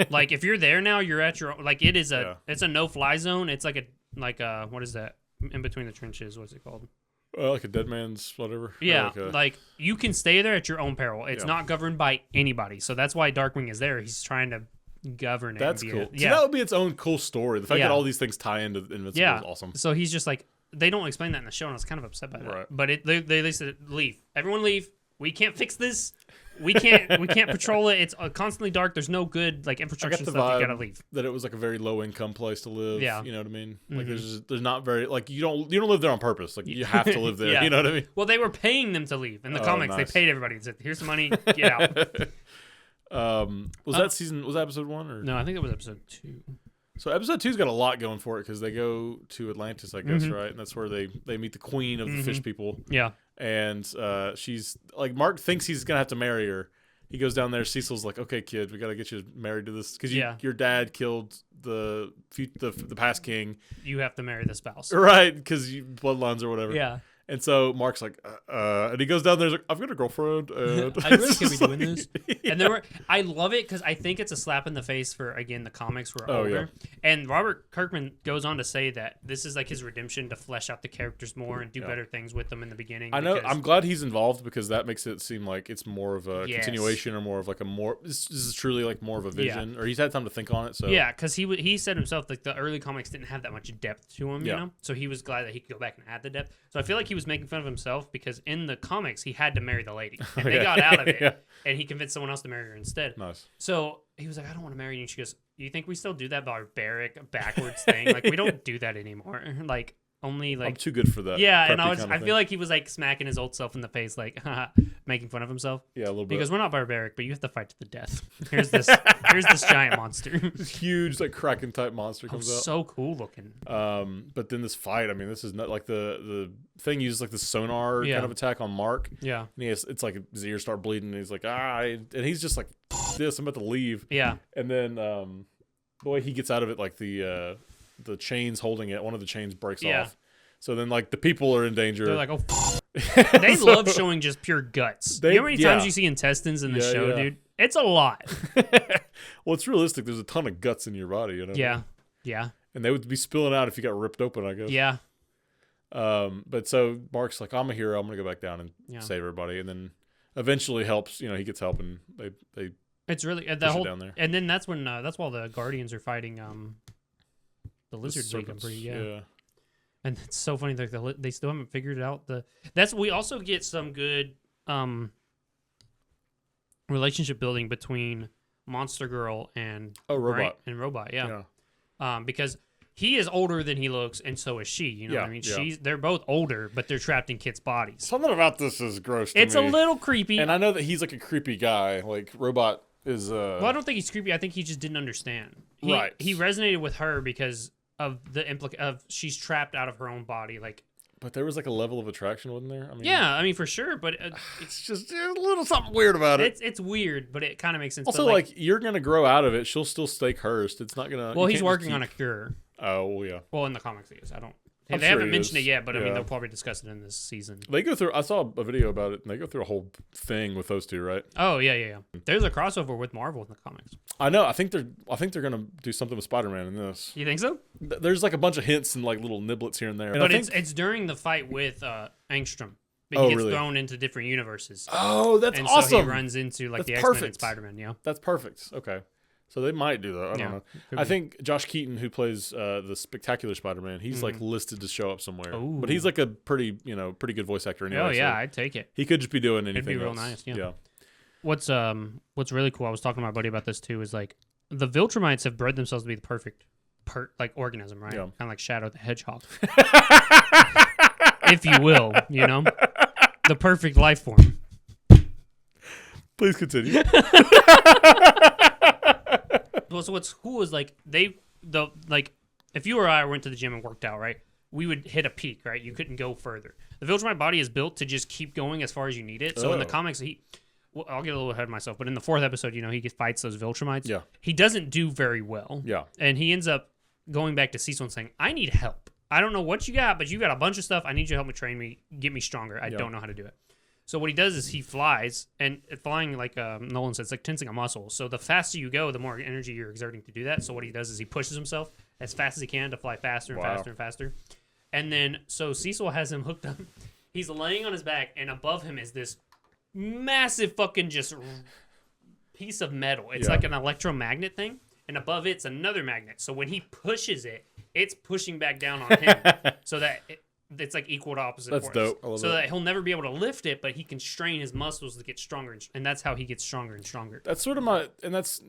Like if you're there now, you're at your own. Like it's a no-fly zone. It's like a what is that in between the trenches? What's it called?" Like a dead man's whatever. Yeah, like you can stay there at your own peril. It's not governed by anybody. So that's why Darkwing is there. He's trying to govern it. That's cool. So that would be its own cool story. The fact that all these things tie into Invincible is awesome. So he's just like, they don't explain that in the show, and I was kind of upset by that. Right. But they said, leave. Everyone leave. We can't fix this. we can't patrol it. It's constantly dark. There's no good like infrastructure I got the stuff. vibe You gotta leave. that it was like a very low income place to live. Yeah. You know what I mean? Like there's not very like you don't live there on purpose. Like you have to live there. Yeah. You know what I mean? Well, they were paying them to leave. In the comics, nice. they paid everybody. They said, "Here's some money, get out." Was that episode 1 or No, I think it was episode 2. So episode 2's got a lot going for it because they go to Atlantis, I guess, right? And that's where they meet the queen of the fish people. Yeah. And she's like, Mark thinks he's gonna have to marry her. He goes down there. Cecil's like, "Okay, kid, we gotta get you married to this because your dad killed the past king. You have to marry the spouse, right? Because bloodlines or whatever." Yeah. And so Mark's like, and he goes down there. He's like, "I've got a girlfriend." And I really can't be doing this. And I love it because I think it's a slap in the face for again the comics were older. Yeah. And Robert Kirkman goes on to say that this is like his redemption to flesh out the characters more and do better things with them in the beginning. I know. I'm glad he's involved because that makes it seem like it's more of a continuation or more of like this is truly like more of a vision or he's had time to think on it. So yeah, because he said himself like the early comics didn't have that much depth to them, you know. So he was glad that he could go back and add the depth. So I feel like he was making fun of himself because in the comics he had to marry the lady and they got out of it and he convinced someone else to marry her instead. Nice. So he was like, "I don't want to marry you." And she goes, "You think we still do that barbaric backwards thing? Like we don't do that anymore. Like only like I'm too good for that." Yeah, and I feel like he was like smacking his old self in the face, like making fun of himself. Yeah, a little bit. Because we're not barbaric, but you have to fight to the death. Here's this giant monster. This huge like Kraken type monster comes out. So cool looking. But then this fight, I mean, this is not like the thing uses like the sonar kind of attack on Mark. Yeah. And it's like his ears start bleeding and he's like, and he's just like, this, I'm about to leave. Yeah. And then the way he gets out of it, like the chains holding it, one of the chains breaks off. So then like the people are in danger. They're like, "Oh." They love showing just pure guts. You know how many times you see intestines in the show, dude? It's a lot. Well, it's realistic. There's a ton of guts in your body, you know? Yeah. Yeah. And they would be spilling out if you got ripped open, I guess. Yeah. But so Mark's like, "I'm a hero. I'm going to go back down and save everybody." And then eventually helps, he gets help and they it's really the whole down there. And then that's when that's while the Guardians are fighting the Lizard League, I'm pretty yeah. And it's so funny that they still haven't figured out we also get some good relationship building between Monster Girl and Robot, because he is older than he looks, and so is she. You know what I mean? They're both older, but they're trapped in kids' bodies. Something about this is gross to me. It's a little creepy. And I know that he's like a creepy guy. Like Robot is Well, I don't think he's creepy. I think he just didn't understand. He resonated with her because of the she's trapped out of her own body, like. But there was like a level of attraction, wasn't there? I mean for sure, but it's just a little something weird about it. It's weird, but it kind of makes sense. Also, like you're gonna grow out of it, she'll still stay cursed. It's not gonna. Well, he's working on a cure. Oh well, yeah. Well, in the comics, he is. They haven't mentioned it yet, but I mean they'll probably discuss it in this season. They go through. I saw a video about it, and they go through a whole thing with those two, right? Oh yeah. There's a crossover with Marvel in the comics. I know. I think they're gonna do something with Spider-Man in this. You think so? There's like a bunch of hints and like little niblets here and there. But it's during the fight with Angstrom. He gets thrown into different universes. Oh, that's and awesome. So he runs into like the X-Men and Spider-Man. Yeah, that's perfect. Okay. So they might do that. I don't know. I think Josh Keaton, who plays the Spectacular Spider-Man, he's like listed to show up somewhere. Ooh. But he's like a pretty good voice actor anyway. Oh yeah, so I'd take it. He could just be doing anything. It'd be real nice. Yeah. What's really cool? I was talking to my buddy about this too. Is like the Viltrumites have bred themselves to be the perfect organism, right? Yeah. Kind of like Shadow the Hedgehog, if you will. The perfect life form. Please continue. Well, so what's cool is like if you or I went to the gym and worked out, right, we would hit a peak, right? You couldn't go further. The Viltrumite body is built to just keep going as far as you need it. So in the comics, I'll get a little ahead of myself, but in the 4th episode, he fights those Viltrumites. Yeah. He doesn't do very well. Yeah. And he ends up going back to Cecil and saying, "I need help. I don't know what you got, but you got a bunch of stuff. I need you to help me train me, get me stronger. I don't know how to do it." So what he does is he flies, and flying, like Nolan said, it's like tensing a muscle. So the faster you go, the more energy you're exerting to do that. So what he does is he pushes himself as fast as he can to fly faster and faster and faster. And then, so Cecil has him hooked up. He's laying on his back, and above him is this massive fucking just piece of metal. It's like an electromagnet thing, and above it's another magnet. So when he pushes it, it's pushing back down on him. So that it's like equal to opposite That's force. dope. I love so that. that he'll never be able to lift it, but he can strain his muscles to get stronger, and that's how he gets stronger and stronger. That's sort of it's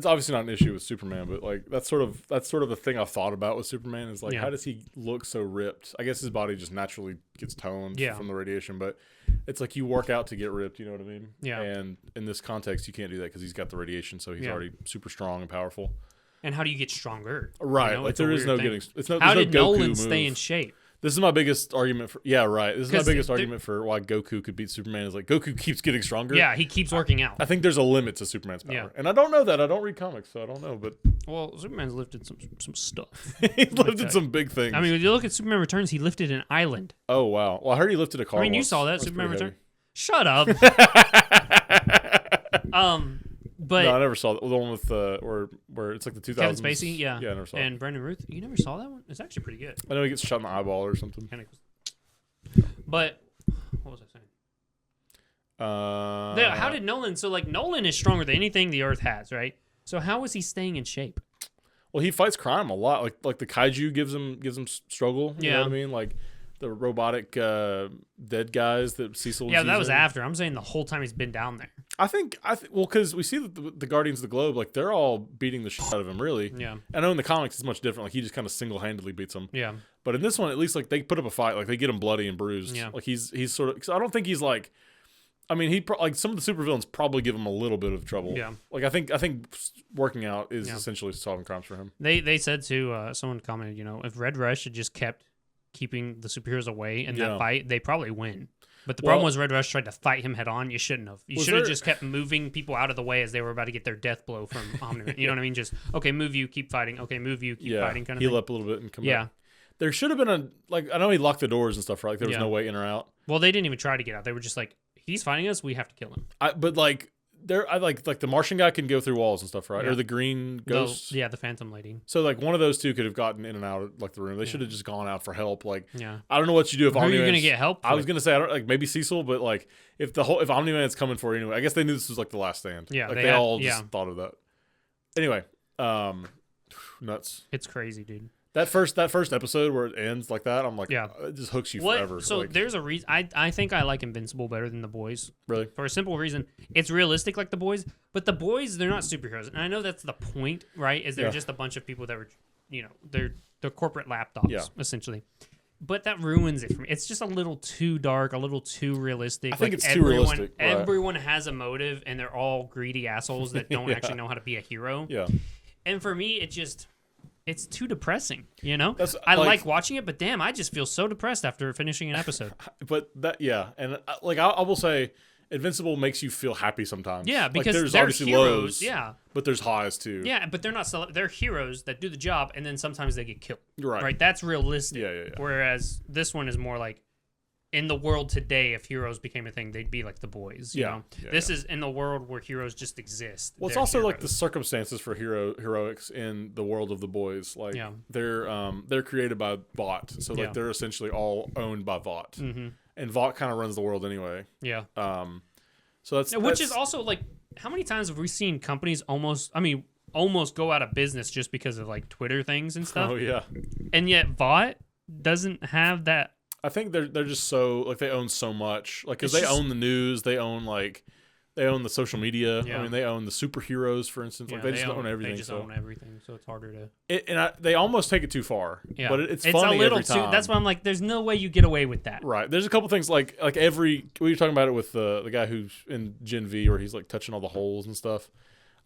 obviously not an issue with Superman, but like that's sort of the thing I've thought about with Superman is like, how does he look so ripped? I guess his body just naturally gets toned from the radiation, but it's like you work out to get ripped, you know what I mean? Yeah. And in this context, you can't do that because he's got the radiation, so he's already super strong and powerful. And how do you get stronger? Right. You know, like there is no getting. It's no. How did no Nolan Goku stay move. in shape? This is my biggest argument for. Yeah, right. This is my biggest there- argument for why Goku could beat Superman. Is like Goku keeps getting stronger. Yeah, he keeps working out. I think there's a limit to Superman's power, Yeah. and I don't know that. I don't read comics, so I don't know. But Well, Superman's lifted some stuff. he lifted some big things. I mean, when you look at Superman Returns, he lifted an island. oh wow. Well, I heard he lifted a car. I mean, you once. saw that That's Superman pretty Returns. Shut up. But No, I never saw that. The one with where it's like the 2000s. Kevin Spacey, yeah, Yeah, I never saw and Brendan Ruth. You never saw that one? It's actually pretty good. it. I know he gets shot in the eyeball or something. But what was I saying? Uh, How did Nolan? So like Nolan is stronger than anything the Earth has, right? So how is he staying in shape? Well, he fights crime a lot. Like the kaiju gives him struggle. You know what I mean? Like the robotic dead guys that Cecil. Yeah, that was using. after. I'm saying the whole time he's been down there. I think well, because we see that the Guardians of the Globe, like they're all beating the shit out of him. Really. Yeah. I know in the comics it's much different. Like he just kind of single handedly beats them. Yeah. But in this one, at least like they put up a fight. Like they get him bloody and bruised. Yeah. Like he's sort of. Cause I don't think he's like. I mean, like some of the supervillains probably give him a little bit of trouble. Yeah. Like I think working out is essentially solving crimes for him. They said to someone commented, if Red Rush had just kept keeping the superheroes away in that fight, they probably win. But the problem was Red Rush tried to fight him head on. You shouldn't have. You should have just kept moving people out of the way as they were about to get their death blow from Omni-Man. You know what I mean? Just okay, move you, keep fighting. Okay, move you, keep fighting. Kind of heal thing. up a little bit and come back. There should have been I know he locked the doors and stuff, right? Like there was no way in or out. Well, they didn't even try to get out. They were just like, he's fighting us, we have to kill him. But like I like the Martian guy can go through walls and stuff, right? Yeah. Or the green ghost. The Phantom Lady. So like one of those two could have gotten in and out of like the room. They should have just gone out for help. Like Yeah. I don't know what you do if Who are you Omni-Man's- gonna get help I was with? gonna say I don't like maybe Cecil, but like if Omni-Man's coming for you anyway, I guess they knew this was like the last stand. Yeah, like they they had- all yeah. just thought of that. Anyway, nuts. It's crazy, dude. That first episode where it ends like that, I'm like, it just hooks you forever. So like, there's a reason. I think I like Invincible better than The Boys. Really? For a simple reason. It's realistic like The Boys, but The Boys, they're not superheroes. And I know that's the point, right? Is they're just a bunch of people that were, they're corporate lapdogs, essentially. But that ruins it for me. It's just a little too dark, a little too realistic. I think it's too realistic. Right. Everyone has a motive, and they're all greedy assholes that don't actually know how to be a hero. Yeah. And for me, it's too depressing, I like watching it, but damn, I just feel so depressed after finishing an episode. But and like I will say, Invincible makes you feel happy sometimes. Yeah, because there's they're obviously heroes, lows, but there's highs too. Yeah, but they're not. They're heroes that do the job, and then sometimes they get killed. Right. Right. That's realistic. Yeah. Whereas this one is more like, in the world today, if heroes became a thing, they'd be like The Boys. You know? This is in the world where heroes just exist. Well, it's also like the circumstances for heroics in the world of The Boys. Like they're created by Vought, so like they're essentially all owned by Vought, and Vought kind of runs the world anyway. Yeah. So that's which is also like, how many times have we seen companies almost go out of business just because of like Twitter things and stuff? Oh yeah. And yet Vought doesn't have that. I think they're just so like they own so much, like because they own the news, they own the social media. Yeah. I mean, they own the superheroes, for instance. Like they just own everything. They just own everything, so it's harder to. They almost take it too far. Yeah, but it's funny a little every time. That's why I'm like, there's no way you get away with that. Right. There's a couple things like we were talking about it with the guy who's in Gen V, where he's like touching all the holes and stuff.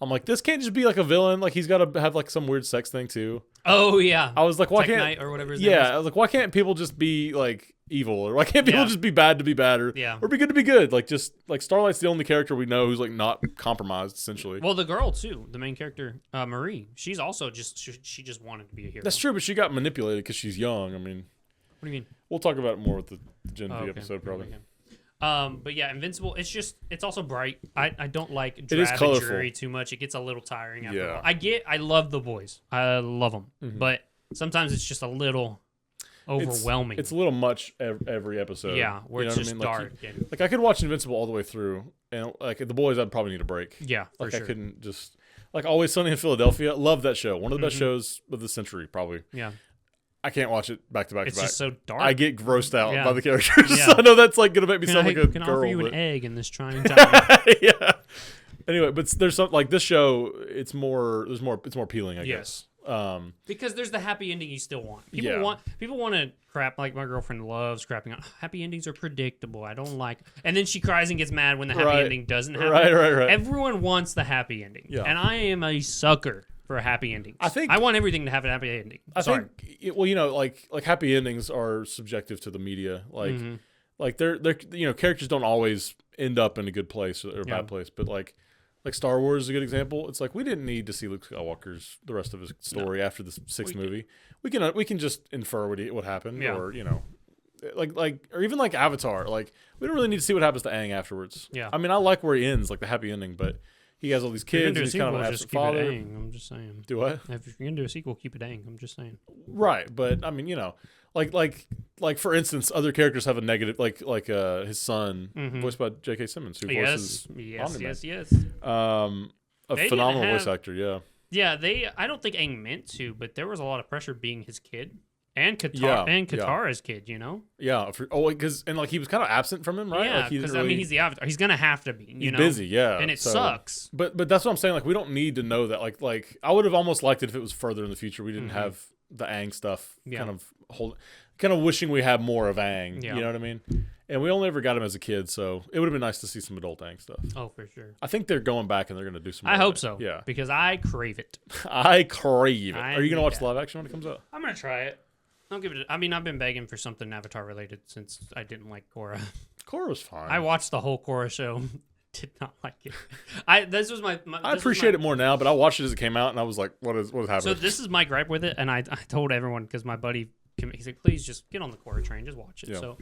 I'm like, this can't just be like a villain. Like he's got to have like some weird sex thing too. Oh yeah. I was like, why Tech can't Knight or whatever his name is. I was like, why can't people just be like evil, or why can't people just be bad to be bad, or be good to be good? Like just like Starlight's the only character we know who's like not compromised essentially. Well, the girl too, the main character, Marie. She's also she just wanted to be a hero. That's true, but she got manipulated because she's young. I mean, what do you mean? We'll talk about it more with the Gen V episode probably. Okay. But yeah, Invincible. It's also bright. I don't like drab is and colorful. dreary too much. It gets a little tiring. After Yeah. a while. I love The Boys. I love them, but sometimes it's just a little overwhelming. It's a little much every episode. Yeah, where it's just dark. Like I could watch Invincible all the way through, and like The Boys, I'd probably need a break. Yeah, for like sure. I couldn't just like Always Sunny in Philadelphia. Love that show. One of the best shows of the century, probably. Yeah. I can't watch it back to back to It's back. just so dark. I get grossed out Yeah. by the characters. Yeah. I know that's like gonna make me sound like a can girl. offer you but... an egg in this trying time. Yeah. Anyway, but there's some like this show. It's more appealing, I guess. Because there's the happy ending you still want. Yeah. People want to crap, like my girlfriend loves crapping on happy endings are predictable. I don't like, and then she cries and gets mad when the happy ending doesn't happen. Right. Everyone wants the happy ending. Yeah. And I am a sucker for a happy ending. I want everything to have a happy ending. I think like happy endings are subjective to the media. Like they're characters don't always end up in a good place or a bad place, but like Star Wars is a good example. It's like we didn't need to see Luke Skywalker's the rest of his story after the sixth movie. We can just infer what happened, or or even like Avatar. Like we don't really need to see what happens to Aang afterwards. Yeah, I mean I like where he ends, like the happy ending, but he has all these kids. And he's kind of an absent father. I'm just saying. Do what? If you're gonna do a sequel, keep it Aang. I'm just saying. Right, but I mean like for instance, other characters have a negative, like his son, voiced by J.K. Simmons, who voices yes. A phenomenal voice actor. Yeah, I don't think Aang meant to, but there was a lot of pressure being his kid and Katara's kid. You know. Yeah. Because he was kind of absent from him, right? Yeah, because I mean he's the Avatar. He's gonna have to be. He's busy. Yeah, and it sucks. But that's what I'm saying. Like we don't need to know that. Like I would have almost liked it if it was further in the future. We didn't have the Aang stuff. Kind of wishing we had more of Aang. Yeah. You know what I mean? And we only ever got him as a kid, so it would have been nice to see some adult Aang stuff. Oh, for sure. I think they're going back and they're going to do some more. I hope so. Yeah. Because I crave it. I crave it. Are you going to watch the live action when it comes out? I'm going to try it. I'll give it. I mean, I've been begging for something Avatar related since I didn't like Korra. Korra was fine. I watched the whole Korra show. Did not like it. This was my I appreciate it more now, but I watched it as it came out, and I was like, "What is happening?" So this is my gripe with it, and I told everyone because my buddy, he's like, "Please just get on the Korra train, just watch it." Yeah. So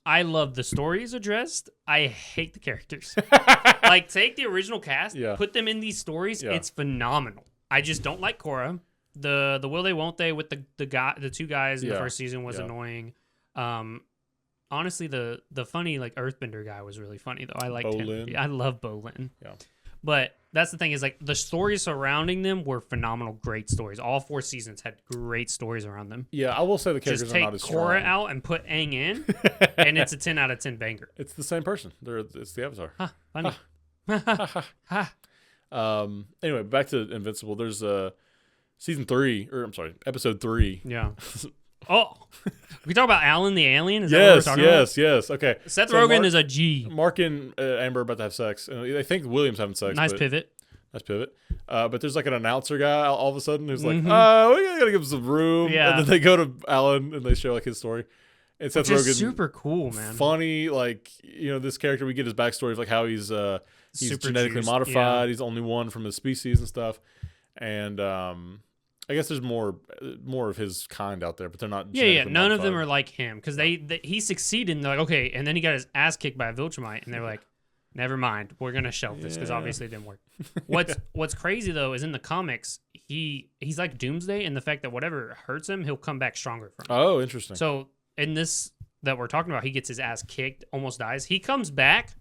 I love the stories addressed. I hate the characters. Like take the original cast, put them in these stories. Yeah. It's phenomenal. I just don't like Korra. The will they won't they with the two guys in the first season was annoying. Honestly, the funny like Earthbender guy was really funny though. I liked him. I love Bolin. Yeah. But that's the thing is like the stories surrounding them were phenomenal, great stories. All 4 seasons had great stories around them. Yeah, I will say the characters are not as strong. Just take Korra out and put Aang in, and it's a 10 out of 10 banger. It's the same person. It's the Avatar. Funny. Anyway, back to Invincible. There's episode 3. Yeah. Oh, we talk about Alan the alien. Is that what we're talking about? Yes. Okay. Seth Rogen is a G. Mark and Amber are about to have sex, and they think William's having sex. Nice pivot. But there's like an announcer guy all of a sudden who's like, we gotta give him some room. Yeah. And then they go to Alan and they show like his story. And Seth Rogen, super cool, man. Funny, like this character. We get his backstory of like how he's genetically modified. Yeah. He's the only one from his species and stuff. And I guess there's more of his kind out there, but they're not. Yeah. None of them are like him because he succeeded. And they're like, okay, and then he got his ass kicked by a Viltrumite, and they're like, never mind, we're gonna shelve this because obviously it didn't work. What's crazy though is in the comics, he's like Doomsday, and the fact that whatever hurts him, he'll come back stronger from. Oh, interesting. So in this that we're talking about, he gets his ass kicked, almost dies. He comes back.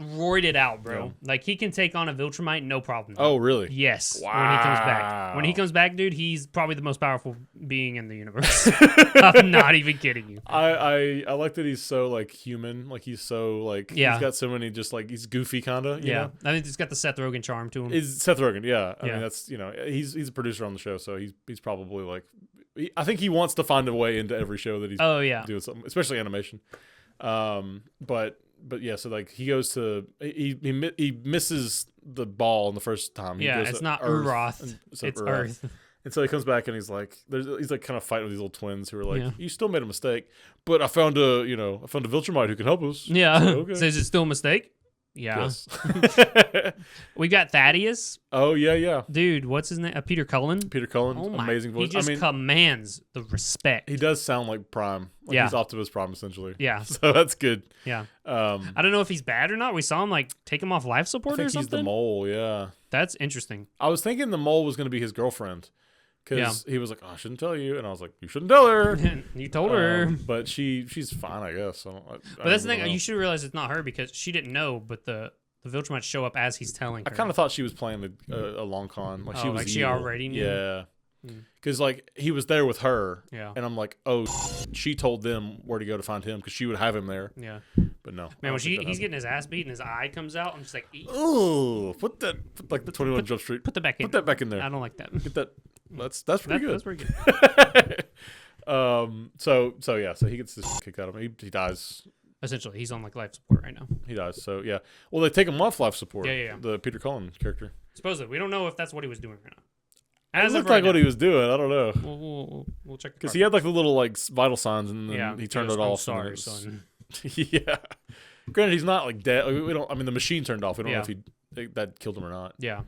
Roided out, bro. Yeah. Like he can take on a Viltrumite, no problem. Oh, really? Yes. Wow. When he comes back, dude, he's probably the most powerful being in the universe. I'm not even kidding you. I like that he's so like human. Like he's so like he's got so many just like he's goofy kind of. Yeah. Know? I think he's got the Seth Rogen charm to him. Is Seth Rogen? Yeah. I mean that's he's a producer on the show, so he's probably like I think he wants to find a way into every show that he's doing something, especially animation. But yeah, so like he goes to he misses the ball in the first time. It's not Uroth, it's Earth. And so he comes back and he's like kind of fighting with these little twins who are like, you still made a mistake, but I found a Viltrumite who can help us. Yeah. So, okay. So is it still a mistake? Yeah. Yes. We got Thaddeus. Oh yeah. Dude, what's his name? Peter Cullen. Oh amazing voice. He just commands the respect. He does sound like Prime. Like he's Optimus Prime essentially. Yeah. So that's good. Yeah. I don't know if he's bad or not. We saw him like take him off life support or something. He's the mole. Yeah. That's interesting. I was thinking the mole was going to be his girlfriend. Because he was like, I shouldn't tell you. And I was like, you shouldn't tell her. You told her. But she's fine, I guess. But that's the thing. You should realize it's not her because she didn't know, but the Viltrumites show up as he's telling her. I kind of thought she was playing a long con. Like she was she already knew? Yeah. because like he was there with her, Yeah. and I'm like, oh, she told them where to go to find him because she would have him there. Yeah. But no, Man, when he's getting his ass beat and his eye comes out, I'm just like, oh, put like the 21 Jump Street. Put that back in. Put that back in there. I don't like that. Get that. That's pretty good. That's pretty good. So he gets this kicked out of him. He dies. Essentially, he's on like life support right now. He dies. So yeah. Well, they take him off life support. Yeah. The Peter Cullen character. Supposedly, we don't know if that's what he was doing right now. It looked like what he was doing. I don't know. We'll check because he had like the little like vital signs, and then he turned goes, it off. Sorry, son. Yeah. Granted, he's not like dead. We don't. I mean, the machine turned off. We don't know if that killed him or not. Yeah.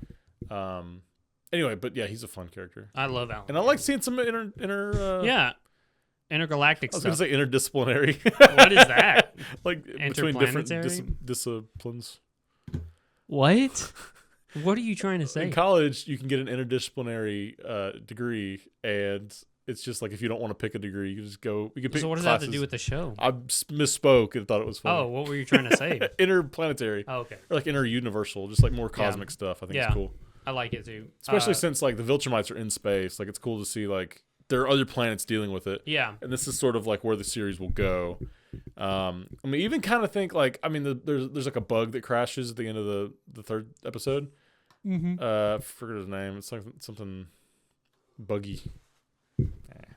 Anyway, but yeah, he's a fun character. I love Alan. And I like seeing some intergalactic intergalactic stuff. I was stuff. going to say interdisciplinary. What is that? Like between different disciplines. What? What are you trying to say? In college, you can get an interdisciplinary degree, and it's just like if you don't want to pick a degree, you just go. You can pick. So what does classes. that have to do with the show? I misspoke and thought it was funny. Oh, what were you trying to say? Interplanetary. Oh, okay. Or like interuniversal, just like more cosmic stuff. I think it's cool. I like it too. Especially since like the Viltrumites are in space. Like it's cool to see like there are other planets dealing with it. Yeah. And this is sort of like where the series will go. I mean, even kind of think like there's like a bug that crashes at the end of the third episode. Mm-hmm. I forget his name. It's like something buggy.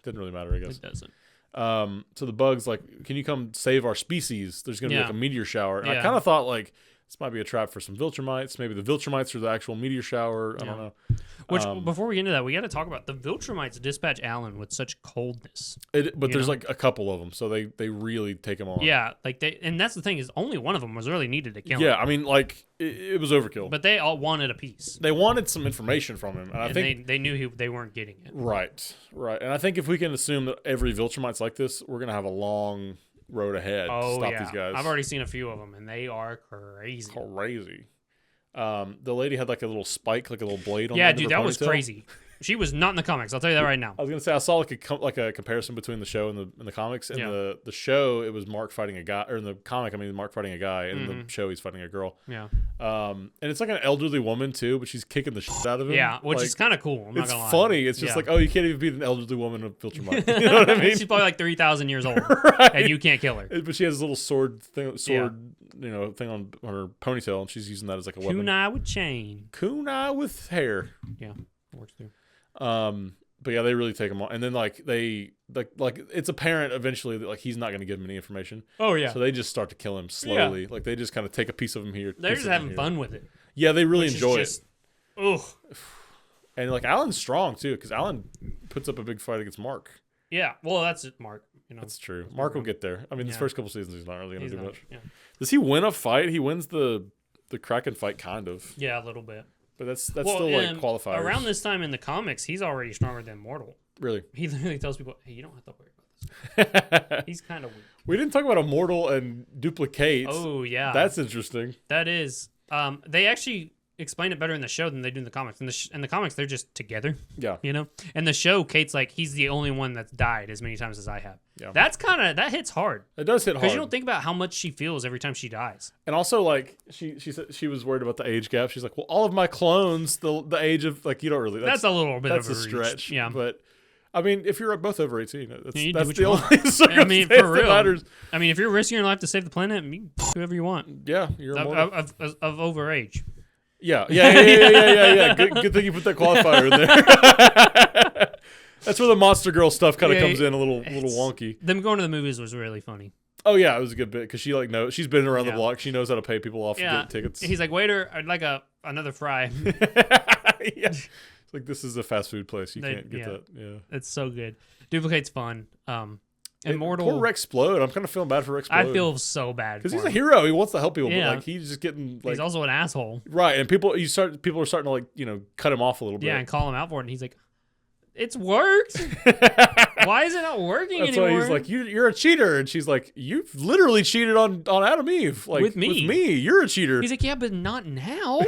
Didn't really matter, I guess. It doesn't. So the bug's like, can you come save our species? There's gonna be like a meteor shower. And I kind of thought like this might be a trap for some Viltrumites. Maybe the Viltrumites are the actual meteor shower. I don't know. Which, before we get into that, we got to talk about the Viltrumites dispatch Alan with such coldness. But there's like a couple of them, so they really take him on. Yeah, like and that's the thing is only one of them was really needed to kill him. Yeah, I mean, like it was overkill. But they all wanted a piece. They wanted some information from him, and I think they knew they weren't getting it. Right. And I think if we can assume that every Viltrumite's like this, we're gonna have a long road ahead to stop these guys. I've already seen a few of them, and they are crazy. The lady had like a little spike, like a little blade on. Yeah, the dude, that was crazy. She was not in the comics. I'll tell you that right now. I was gonna say I saw like a comparison between the show and the comics. In the show, it was Mark fighting a guy, or in the comic, I mean Mark fighting a guy. And in the show, he's fighting a girl. Yeah. And it's like an elderly woman too, but she's kicking the shit out of him. Yeah, which is kind of cool. It's funny. It's just like, oh, you can't even beat an elderly woman of Viltrumite. You know what I mean? She's probably like 3,000 years old, and you can't kill her. But she has a little sword thing on her ponytail, and she's using that as like a weapon. Kunai with chain. Kunai with hair. Yeah, works too. But yeah, they really take him on, and then like it's apparent eventually that like he's not going to give him any information. Oh yeah. So they just start to kill him slowly. Yeah. Like they just kind of take a piece of him here. They're just having fun with it. Yeah, they really enjoy it. Ugh. And like Alan's strong too, because Alan puts up a big fight against Mark. Yeah, well that's Mark. You know, that's true. Mark will get there. I mean, his first couple seasons, he's not really going to do much. Yeah. Does he win a fight? He wins the Kraken fight, kind of. Yeah, a little bit. But that's still like qualifiers. Around this time in the comics, he's already stronger than Immortal. Really? He literally tells people, "Hey, you don't have to worry about this." He's kind of weak. We didn't talk about Immortal and Duplicate. Oh yeah, that's interesting. That is. They actually explain it better in the show than they do in the comics. In the comics, they're just together. Yeah. You know? In the show, Kate's like, he's the only one that's died as many times as I have. Yeah. That hits hard. It does hit hard. Because you don't think about how much she feels every time she dies. And also, like, she said she was worried about the age gap. She's like, well, all of my clones, the age of, like, you don't really. That's a little bit of a stretch. Yeah. But, I mean, if you're both over 18, that's the only circumstance for real. that matters. I mean, if you're risking your life to save the planet, you whoever you want. Yeah, you're of over age. Yeah. Good thing you put that qualifier in there. That's where the Monster Girl stuff kind of comes in a little wonky. Them going to the movies was really funny. Oh yeah, it was a good bit because she like knows she's been around the block. She knows how to pay people off to get tickets. He's like, waiter, I'd like another fry. Yeah, it's like this is a fast food place. You can't get that. Yeah, it's so good. Duplicate's fun. Immortal. Poor Rexplode. I'm kind of feeling bad for Rexplode. I feel so bad because he's a hero. He wants to help people, yeah. but like he's just getting like he's also an asshole. Right, and people are starting to like cut him off a little bit. Yeah, and call him out for it. And he's like, "It's worked. Why is it not working anymore?" That's why he's like, "You're a cheater," and she's like, "You've literally cheated on Adam Eve. Like with me. You're a cheater." He's like, "Yeah, but not now."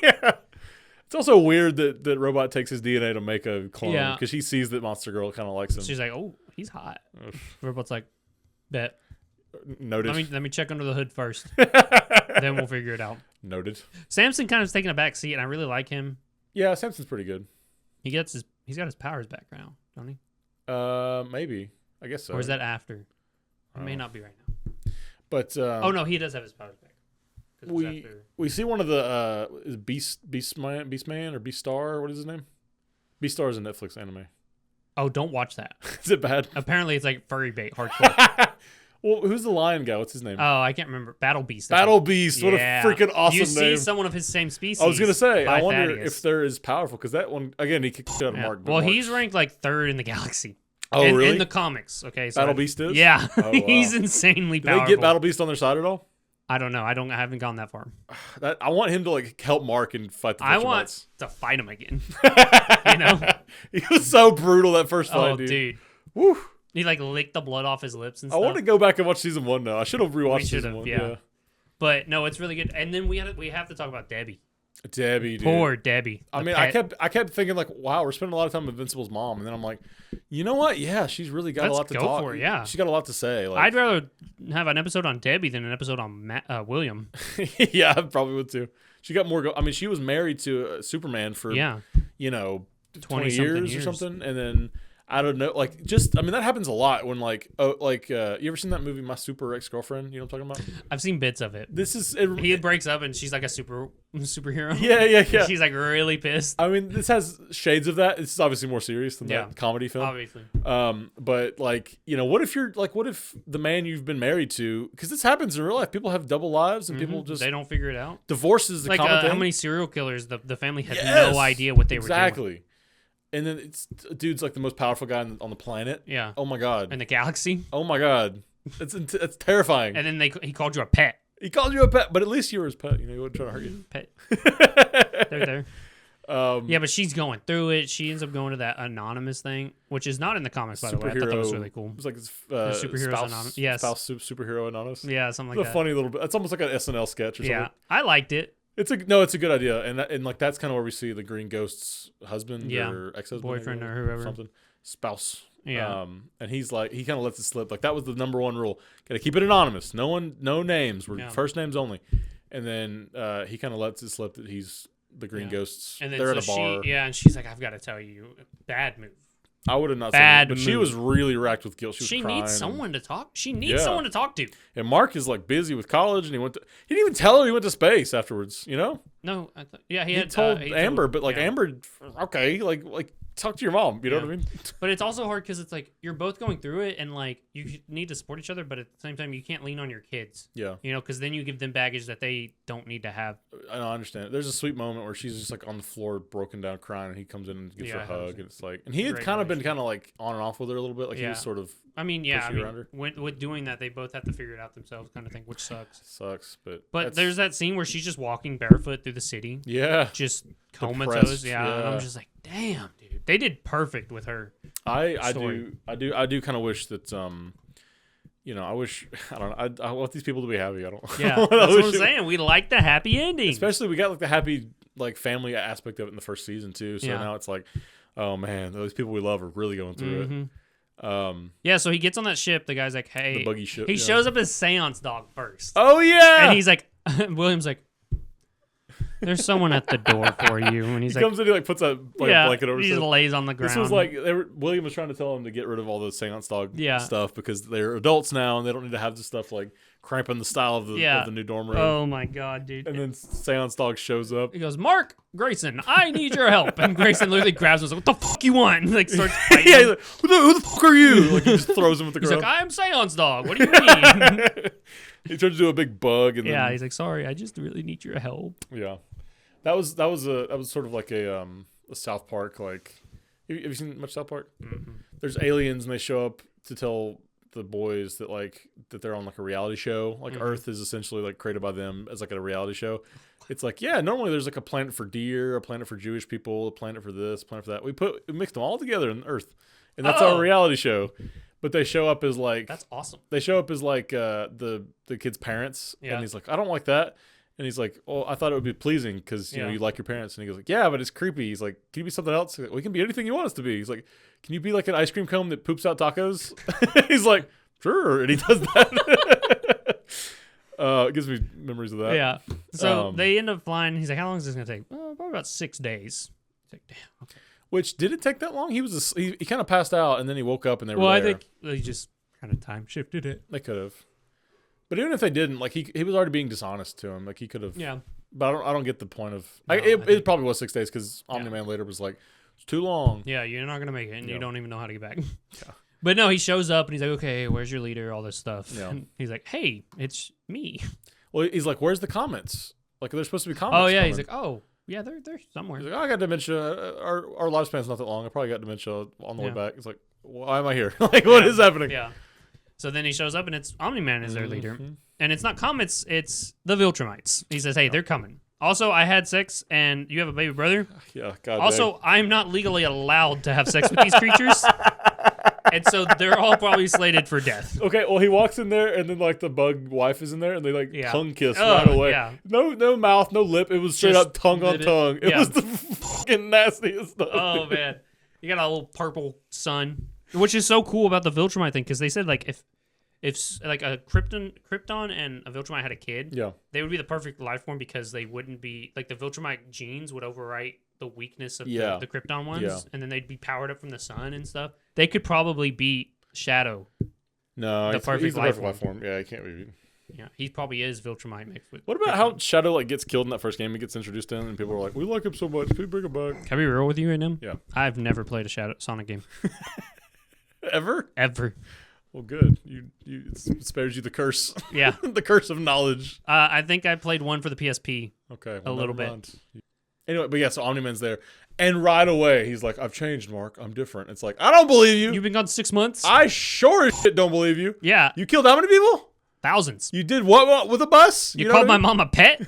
Yeah. It's also weird that Robot takes his DNA to make a clone because he sees that Monster Girl kind of likes him. She's like, "Oh, he's hot." Robot's like, "Bet." Noted. Let me check under the hood first. Then we'll figure it out. Noted. Samson kind of taking a back seat, and I really like him. Yeah, Samson's pretty good. He gets He's got his powers back now, don't he? Maybe. I guess so. Or is that after? It may not be right now. But oh no, he does have his powers back. We see one of the is Beastman or Beastar. What is his name? Beastar is a Netflix anime. Oh, don't watch that. Is it bad? Apparently, it's like furry bait, hardcore. Well, who's the lion guy? What's his name? Oh, I can't remember. Battle Beast. Battle Beast. What a freaking awesome name. You see someone of his same species. I was gonna say. I wonder if they're as powerful because that one again he kicked out of Mark. Well, he's ranked like 3rd in the galaxy. Oh, really? In the comics. Okay. So Battle Beast is. Yeah. Oh, wow. He's insanely powerful. Did they get Battle Beast on their side at all? I don't know. I haven't gone that far. I want him to like help Mark and fight the I want to fight him again. He was so brutal that first fight, dude. Woo. He like licked the blood off his lips and stuff. I want to go back and watch season 1 now. I should have rewatched season 1. Yeah. But no, it's really good. And then we have to talk about Debbie. Debbie, dude. Poor Debbie. I mean, I kept thinking like, wow, we're spending a lot of time with Invincible's mom, and then I'm like, you know what? Yeah, she's really got a lot to talk. For it, yeah, she's got a lot to say. Like, I'd rather have an episode on Debbie than an episode on William. Yeah, I probably would too. She got more. I mean, she was married to Superman for 20 years or something, and then I don't know, like that happens a lot when you ever seen that movie My Super Ex-Girlfriend? You know what I'm talking about? I've seen bits of it. He breaks up and she's like a superhero. Yeah. She's like really pissed. I mean, this has shades of that. It's obviously more serious than that comedy film. Obviously. But like, what if the man you've been married to, because this happens in real life, people have double lives and people just they don't figure it out. Divorce is the common thing. How many serial killers the family had no idea what they were doing. Exactly. And then dude's like the most powerful guy on the planet. Yeah. Oh my god. In the galaxy. Oh my god. It's terrifying. And then he called you a pet. He called you a pet, but at least you were his pet. He wasn't trying to hurt you. Pet. They're there. Yeah, but she's going through it. She ends up going to that anonymous thing, which is not in the comics, by the way. I thought that was really cool. It's like his superheroes anonymous. Yes. Spouse superhero anonymous. Yeah, something like that. It's a funny little bit. It's almost like an SNL sketch or something. Yeah, I liked it. It's a good idea, and like that's kind of where we see the Green Ghost's husband or ex-husband, boyfriend or whoever, something, spouse. Yeah. And he's like, he kind of lets it slip. Like that was the number one rule. Got to keep it anonymous. No names. We're first names only. And then he kind of lets it slip that he's the Green Ghost's. And then they're at a bar. And she's like, I've got to tell you, bad move. I would have not said that, but she was really racked with guilt. She needs someone to talk. She needs someone to talk to. And Mark is like busy with college, and he didn't even tell her he went to space afterwards. No, he told Amber, but like Amber, okay, like talk to your mom. You know what I mean? But it's also hard because it's like you're both going through it, and like you need to support each other, but at the same time you can't lean on your kids. Yeah, because then you give them baggage that they don't need to have. I understand. There's a sweet moment where she's just like on the floor, broken down, crying, and he comes in and gives her a hug, and it's like, and he had kind of been kind of like on and off with her a little bit, like he was sort of. I mean, with doing that, they both have to figure it out themselves, kind of thing, which sucks. But there's that scene where she's just walking barefoot through the city. Yeah, just comatose. Yeah, and I'm just like, damn, dude, they did perfect with her. I do kind of wish that I want these people to be happy. I don't. Yeah, that's what I'm saying. We like the happy ending, especially we got like the happy like family aspect of it in the first season too. So now it's like, oh man, those people we love are really going through it. So he gets on that ship. The guy's like, hey, the buggy ship. He shows up as Seance Dog first. Oh yeah, and he's like, William's like, there's someone at the door for you. And he comes in, he like puts a blanket over. He just lays on the ground. This was like William was trying to tell him to get rid of all the Seance Dog stuff because they're adults now and they don't need to have this stuff like cramping the style of the new dorm room. Oh my god, dude! And then Seance Dog shows up. He goes, Mark Grayson, I need your help. And Grayson literally grabs him. Like, what the fuck you want? And like starts fighting. He's like, who the fuck are you? Like he just throws him at the ground. He's like, I am Seance Dog. What do you mean? He turns into a big bug. And then, he's like, sorry, I just really need your help. Yeah. That was sort of like a South Park, like have you seen much South Park? Mm-hmm. There's aliens and they show up to tell the boys that they're on like a reality show. Like Earth is essentially like created by them as like a reality show. It's like, normally there's like a planet for deer, a planet for Jewish people, a planet for this, a planet for that. We mix them all together in Earth. And that's our reality show. But they show up as like that's awesome. They show up as like the kid's parents. Yeah. And he's like, I don't like that. And he's like, "Oh, I thought it would be pleasing because you like your parents." And he goes like, "Yeah, but it's creepy." He's like, "Can you be something else?" Like, we can be anything you want us to be. He's like, "Can you be like an ice cream cone that poops out tacos?" He's like, "Sure," and he does that. It gives me memories of that. Yeah. So they end up flying. He's like, "How long is this gonna take?" Well, probably about 6 days. He's like, "Damn." Okay. Which, did it take that long? He kind of passed out, and then he woke up, and they were there. I think they just kind of time shifted it. They could have. But even if they didn't, like, he was already being dishonest to him. Like, he could have. Yeah. But I don't get the point of. No, it probably was 6 days because Omni-Man later was like, it's too long. Yeah, you're not going to make it, and you don't even know how to get back. Yeah. But no, he shows up, and he's like, okay, where's your leader? All this stuff. Yeah. And he's like, hey, it's me. Well, he's like, where's the comments? Like, there's supposed to be comments. Oh, yeah. coming. He's like, oh, yeah, they're somewhere. He's like, oh, I got dementia. Our lifespan's not that long. I probably got dementia on the way back. It's like, why am I here? Like, what is happening? Yeah. So then he shows up, and it's Omni-Man is their leader. And it's not comets, it's the Viltrumites. He says, hey, they're coming. Also, I had sex, and you have a baby brother. Yeah, God. Also, I'm not legally allowed to have sex with these creatures. And so they're all probably slated for death. Okay, well, he walks in there, and then, like, the bug wife is in there, and they, like, tongue kiss right away. Yeah. No mouth, no lip. It was straight Just up tongue on tongue. It was the fucking nastiest stuff. Oh, man. You got a little purple sun, which is so cool about the Viltrumite thing, because they said, like, if like a Krypton and a Viltrumite had a kid, they would be the perfect life form because they wouldn't be like the Viltrumite genes would overwrite the weakness of the Krypton ones, and then they'd be powered up from the sun and stuff. They could probably beat Shadow. No, he's the perfect life form. Yeah, he can't be beat. Yeah, he probably is Viltrumite mixed with. What about how Shadow like gets killed in that first game? He gets introduced in, and people are like, "We like him so much. Can we bring him back?" Can I be real with you right now? Yeah, I've never played a Sonic game. Ever? Well, good. It spares you the curse. Yeah. The curse of knowledge. I think I played one for the PSP. Okay. Well, a little bit. Anyway, but yeah, so Omni-Man's there. And right away, he's like, I've changed, Mark. I'm different. It's like, I don't believe you. You've been gone 6 months? I sure as shit don't believe you. Yeah. You killed how many people? Thousands. You did what with a bus? You called my mom a pet?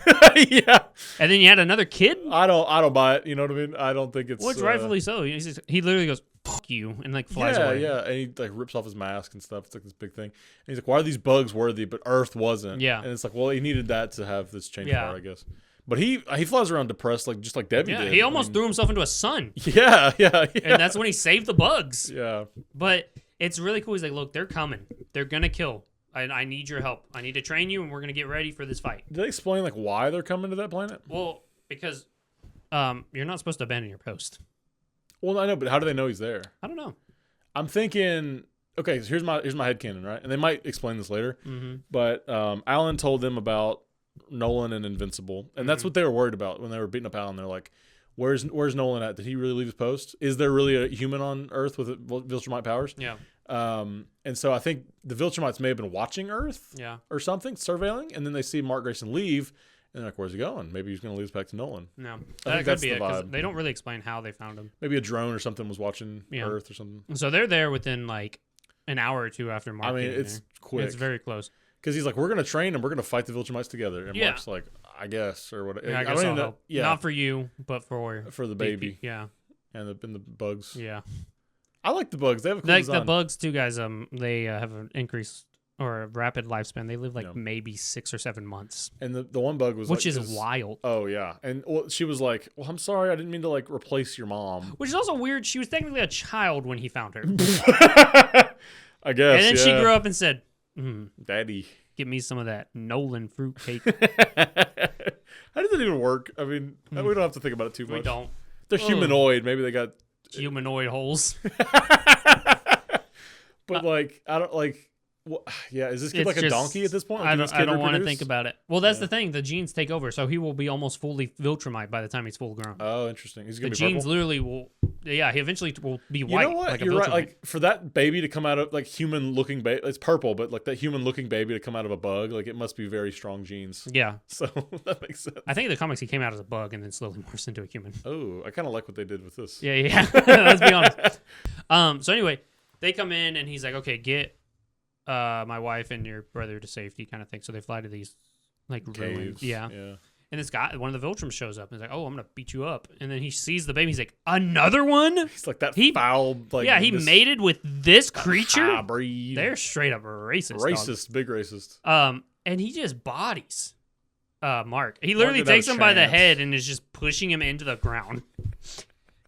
Yeah. And then you had another kid? I don't buy it. You know what I mean? I don't think it's... Well, it's rightfully so. He literally goes, fuck you, and like flies away. Yeah, and he like rips off his mask and stuff. It's like this big thing. And he's like, why are these bugs worthy, but Earth wasn't? Yeah. And it's like, well, he needed that to have this change power, I guess. But he flies around depressed, like just like Debbie did. He almost threw himself into a sun. Yeah. And that's when he saved the bugs. Yeah. But it's really cool. He's like, look, they're coming. They're going to kill. I need your help. I need to train you, and we're going to get ready for this fight. Did they explain like why they're coming to that planet? Well, because you're not supposed to abandon your post. Well, I know, but how do they know he's there? I don't know. I'm thinking, okay, so here's my headcanon, right? And they might explain this later. Mm-hmm. But Alan told them about Nolan and Invincible, and that's what they were worried about when they were beating up Alan. They're like, where's Nolan at? Did he really leave his post? Is there really a human on Earth with Viltrumite powers? Yeah. And so I think the Viltrumites may have been watching Earth or something, surveilling, and then they see Mark Grayson leave, and they're like, where's he going? Maybe he's going to lead us back to Nolan. No. That could be it, because they don't really explain how they found him. Maybe a drone or something was watching Earth or something. So they're there within like an hour or two after Mark. I mean, it's quick. It's very close. Because he's like, we're going to train and we're going to fight the Viltrumites together. And Mark's like, I guess, or whatever. Yeah, I guess I'll help. Yeah. Not for you, but for the baby. Yeah. And the bugs. Yeah. I like the bugs. They have a cool like design. The bugs too, guys. They have an increase or a rapid lifespan. They live like maybe 6 or 7 months. And the one bug was which is wild. Oh yeah, and she was like, "Well, I'm sorry, I didn't mean to like replace your mom." Which is also weird. She was technically a child when he found her. I guess. And then she grew up and said, "Daddy, give me some of that Nolan fruit cake." How does it even work? I mean, we don't have to think about it too much. We don't. They're humanoid. Maybe they got humanoid holes. But like, I don't like. Well, yeah, is this kid like a donkey at this point? Like, I don't want to think about it. Well, that's the thing. The genes take over, so he will be almost fully Viltrumite by the time he's full grown. Oh, interesting. He's gonna the be genes purple? literally will. Yeah, he eventually will be white. You know what? Like You're right. Like for that baby to come out of like human-looking baby, it's purple, but like that human-looking baby to come out of a bug, like it must be very strong genes. Yeah. So that makes sense. I think in the comics he came out as a bug and then slowly morphs into a human. Oh, I kind of like what they did with this. Yeah. Let's be honest. So anyway, they come in and he's like, "Okay, get my wife and your brother to safety," kind of thing. So they fly to these like ruins. Yeah. And this guy, one of the Viltrums, shows up and he's like, "Oh, I'm gonna beat you up." And then he sees the baby. He's like, "Another one?" He's like that foul. Like, yeah, he mated with this creature. Breed. They're straight up racist. Racist, big racist. And he just bodies Mark. He literally takes him by the head and is just pushing him into the ground.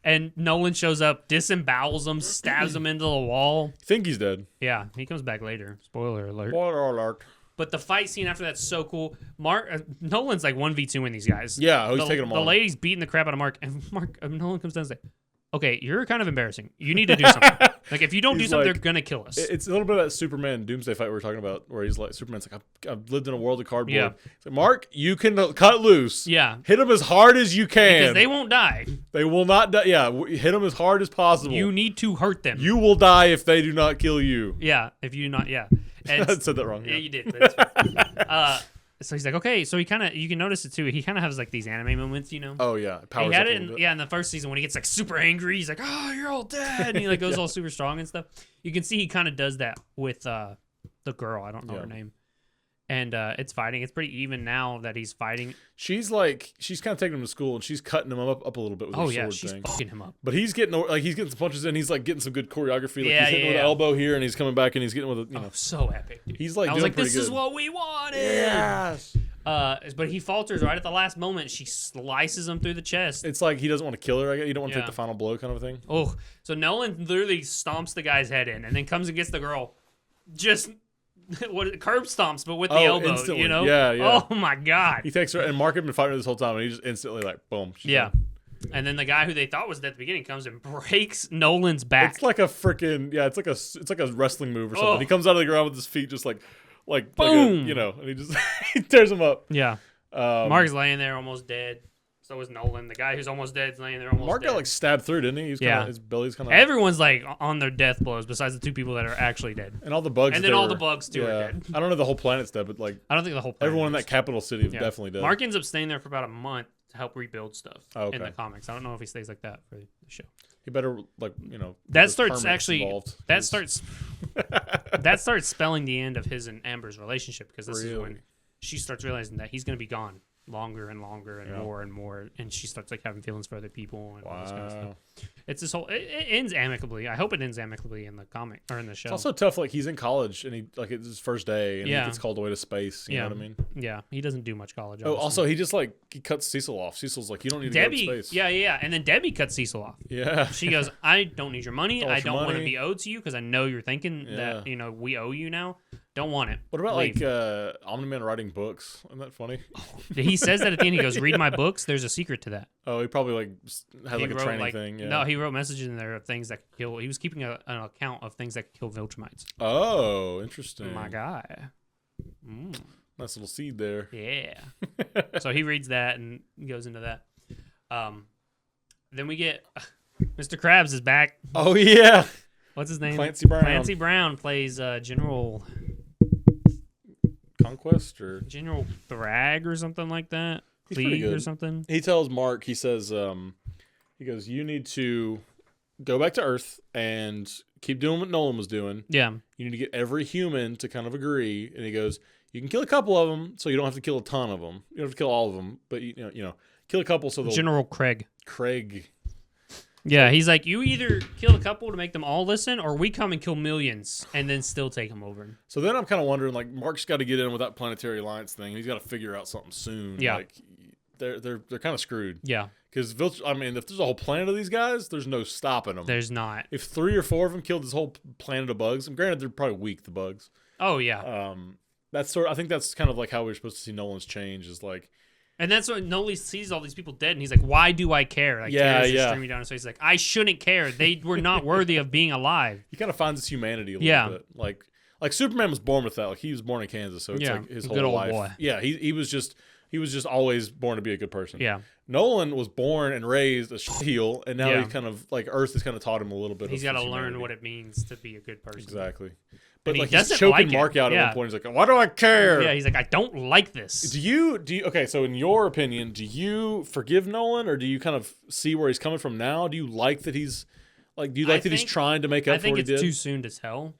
And Nolan shows up, disembowels him, stabs him into the wall. I think he's dead. Yeah, he comes back later. Spoiler alert. Spoiler alert. But the fight scene after that's so cool. Nolan's like 1v2 in these guys. Yeah, he's taking them all. The lady's beating the crap out of Mark, and Nolan comes down and says, okay, you're kind of embarrassing. You need to do something. Like, if you don't do something, they're going to kill us. It's a little bit of that Superman Doomsday fight we were talking about, where he's like, Superman's like, I've lived in a world of cardboard. Yeah. It's like, Mark, you can cut loose. Yeah. Hit them as hard as you can. Because they won't die. They will not die. Yeah, hit them as hard as possible. You need to hurt them. You will die if they do not kill you. Yeah, if you do not, yeah. And I said that wrong. Yeah, you did. But that's fine. So he's like, okay. So he kind of, you can notice it too. He kind of has like these anime moments, you know. Oh yeah, powers he had up it. In the first season when he gets like super angry. He's like, oh, you're all dead. And he like goes all super strong and stuff. You can see he kind of does that with the girl. I don't know her name. And it's fighting. It's pretty even now that he's fighting. She's kind of taking him to school and she's cutting him up a little bit with her sword she's thing. fucking him up. But he's getting some punches in. He's like getting some good choreography. Like Yeah, he's hitting with an elbow here and he's coming back and he's getting with a, Oh, so epic, dude. He's like, I was like, doing this pretty is good. what we wanted. Yes. But he falters right at the last moment. She slices him through the chest. It's like he doesn't want to kill her. I guess. You don't want to take the final blow kind of thing. Oh, so Nolan literally stomps the guy's head in and then comes and gets the girl. Just curb stomps, but with the elbow, instantly. you know? Yeah. Oh my God. He takes her, and Mark had been fighting her this whole time, and he just instantly like, boom. Yeah. Done. And then the guy who they thought was dead at the beginning comes and breaks Nolan's back. It's like a freaking it's like a wrestling move or something. Oh. He comes out of the ground with his feet just like boom, and he just he tears him up. Yeah. Mark's laying there almost dead. So is Nolan. The guy who's almost dead is laying there almost Mark dead. got like stabbed through, didn't he? He's kinda, his belly's kind of. Everyone's like on their death blows besides the two people that are actually dead. And all the bugs. And then all the bugs too are dead. I don't know the whole planet's dead, but like I don't think the whole planet everyone in is. that capital city is definitely dead. Mark ends up staying there for about a month to help rebuild stuff Okay. in the comics. I don't know if he stays like that for the show. He better That starts involved. that starts spelling the end of his and Amber's relationship because this is when she starts realizing that he's going to be gone longer and longer and more, and she starts like having feelings for other people and all this kind of stuff. It's this whole it ends amicably. I hope it ends amicably in the comic or in the show. It's also tough. Like he's in college and it's his first day and he gets called away to space. You know what I mean? Yeah, he doesn't do much college. Oh, also he just he cuts Cecil off. Cecil's like, you don't need to Debbie, go to space. Yeah, and then Debbie cuts Cecil off. Yeah, she goes, I don't need your money. I don't want to money. be owed to you because I know you're thinking that we owe you now. Don't want it. What about Leave. Omni-Man writing books? Isn't that funny? He says that at the end. He goes, read my books. There's a secret to that. Oh, he probably had a training thing. Yeah. No, he wrote messages in there of things that could kill. He was keeping an account of things that could kill Viltrumites. Oh, interesting. My guy. Nice little seed there. Yeah. So he reads that and goes into that. Then we get Mr. Krabs is back. Oh yeah. What's his name? Clancy Brown. Clancy Brown plays General Conquest or General Thrag or something like that. He's pretty good. Or something. He tells Mark, he says, he goes, you need to go back to Earth and keep doing what Nolan was doing. Yeah. You need to get every human to kind of agree. And he goes, you can kill a couple of them, so you don't have to kill a ton of them. You don't have to kill all of them, but you know, kill a couple so they'll. General Craig. Yeah, he's like, you either kill a couple to make them all listen, or we come and kill millions and then still take them over. So then I'm kind of wondering, like, Mark's got to get in with that Planetary Alliance thing. He's got to figure out something soon. Yeah, like they're kind of screwed. Yeah, because I mean, if there's a whole planet of these guys, there's no stopping them. There's not. If 3 or 4 of them killed this whole planet of bugs, and granted they're probably weak, the bugs. Oh yeah. I think that's kind of like how we're supposed to see Nolan's change is like. And that's what Nolan sees all these people dead, and he's like, "Why do I care?" Like, tears just streaming down his face. He's like, "I shouldn't care. They were not worthy of being alive." He kind of finds his humanity a little bit. Like Superman was born with that. Like he was born in Kansas, so it's like his whole life. Boy. Yeah, he was just always born to be a good person. Yeah. Nolan was born and raised a heel, and now he kind of like Earth has kind of taught him a little bit. He's got to learn what it means to be a good person. Exactly. But like he's choking Mark out at one point. He's like, "Why do I care?" Yeah, he's like, "I don't like this." Do you? Okay, so in your opinion, do you forgive Nolan, or do you kind of see where he's coming from now? Do you like that he's like? Do you like that he's trying to make up for what he did? I think it's too soon to tell.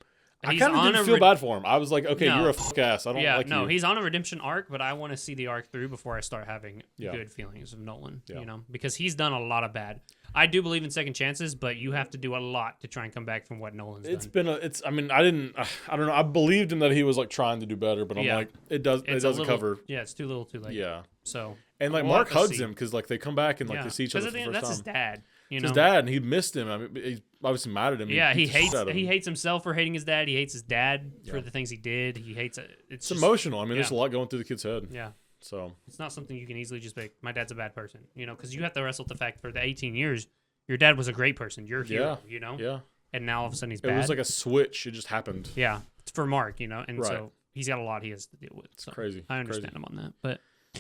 I kind of didn't feel bad for him. I was like, okay, you're a fuck ass. I don't like you. No, he's on a redemption arc, but I want to see the arc through before I start having good feelings of Nolan. Yeah. You know, because he's done a lot of bad. I do believe in second chances, but you have to do a lot to try and come back from what Nolan's done. I mean, I don't know. I believed him that he was like trying to do better, but I'm like, it doesn't cover. Yeah, it's too little, too late. Yeah. So. And like Mark hugs him because like they come back and like they see each other for the first time. That's his dad. You know? His dad, and he missed him. I mean, he's obviously mad at him. Yeah, he hates himself for hating his dad. He hates his dad for the things he did. He hates it. It's just emotional. I mean, there's a lot going through the kid's head. Yeah. So it's not something you can easily just be like, my dad's a bad person, you know, because you have to wrestle with the fact for the 18 years your dad was a great person. You're a hero, Yeah. you know? Yeah. And now all of a sudden he's It bad. was like a switch. It just happened. Yeah. It's for Mark, you know? And Right. so he's got a lot he has to deal with. So Crazy. I understand him on that. But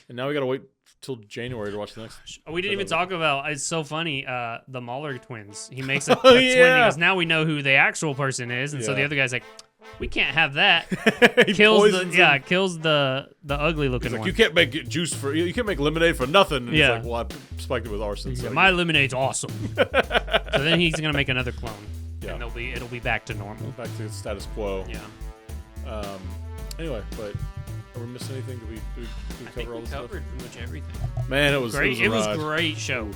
And now we got to wait till January to watch the next. we didn't even talk about, it's so funny, the Mahler twins. He makes a Oh, twin yeah. because now we know who the actual person is. And so Yeah. the other guy's like, we can't have that. He kills poisons him. kills the ugly looking He's like, one. you can't make juice for you can't make lemonade for nothing. And Yeah. He's like, well, I spiked it with arson. So my lemonade's awesome. So then he's gonna make another clone. Yeah. And it'll be back to normal. back to status quo. Yeah. Anyway, but are we missing anything? Did we I think cover all we this covered pretty much everything. stuff? Man, it was Great. It was a ride. Great show.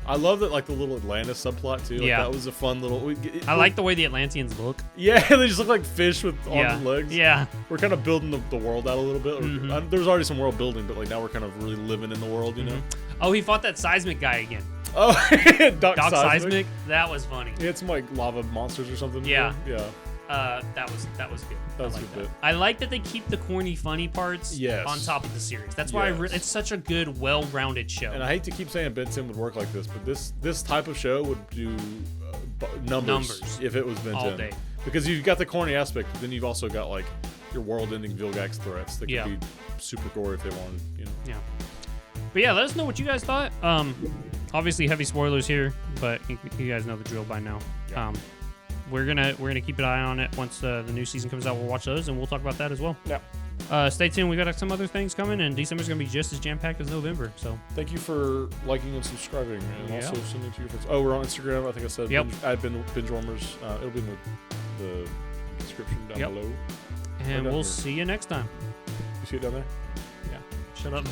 I love that, like the little Atlantis subplot too. Like, Yeah. that was a fun little. I like the way the Atlanteans look. Yeah, they just look like fish with arms Yeah. and legs. Yeah. We're kind of building the world out a little bit. Mhm. There's already some world building, but like now we're kind of really living in the world, you know. Oh, he fought that seismic guy again. Oh, Doc Doc Seismic. Seismic. That was funny. He had some like lava monsters or something. Yeah. Yeah. That was good. That was I a like good that. bit. I like that they keep the corny, funny parts Yes. on top of the series. That's why Yes. it's such a good, well-rounded show. And I hate to keep saying Ben 10 would work like this, but this type of show would do numbers if it was Ben 10. All day. Because you've got the corny aspect, but then you've also got like your world-ending Vilgax threats that could be super gory if they wanted, you know. Yeah. But yeah, let us know what you guys thought. Obviously heavy spoilers here, but you guys know the drill by now. Yeah. We're gonna keep an eye on it once the new season comes out. We'll watch those and we'll talk about that as well. Yeah. Stay tuned. We got some other things coming, and December's gonna be just as jam-packed as November. So Thank you for liking and subscribing, and also sending to your friends. Oh, we're on Instagram. I think I said Yep. Binge Warmers. It'll be in the description down below. and down we'll here. see you next time. You see it down there? Shut up.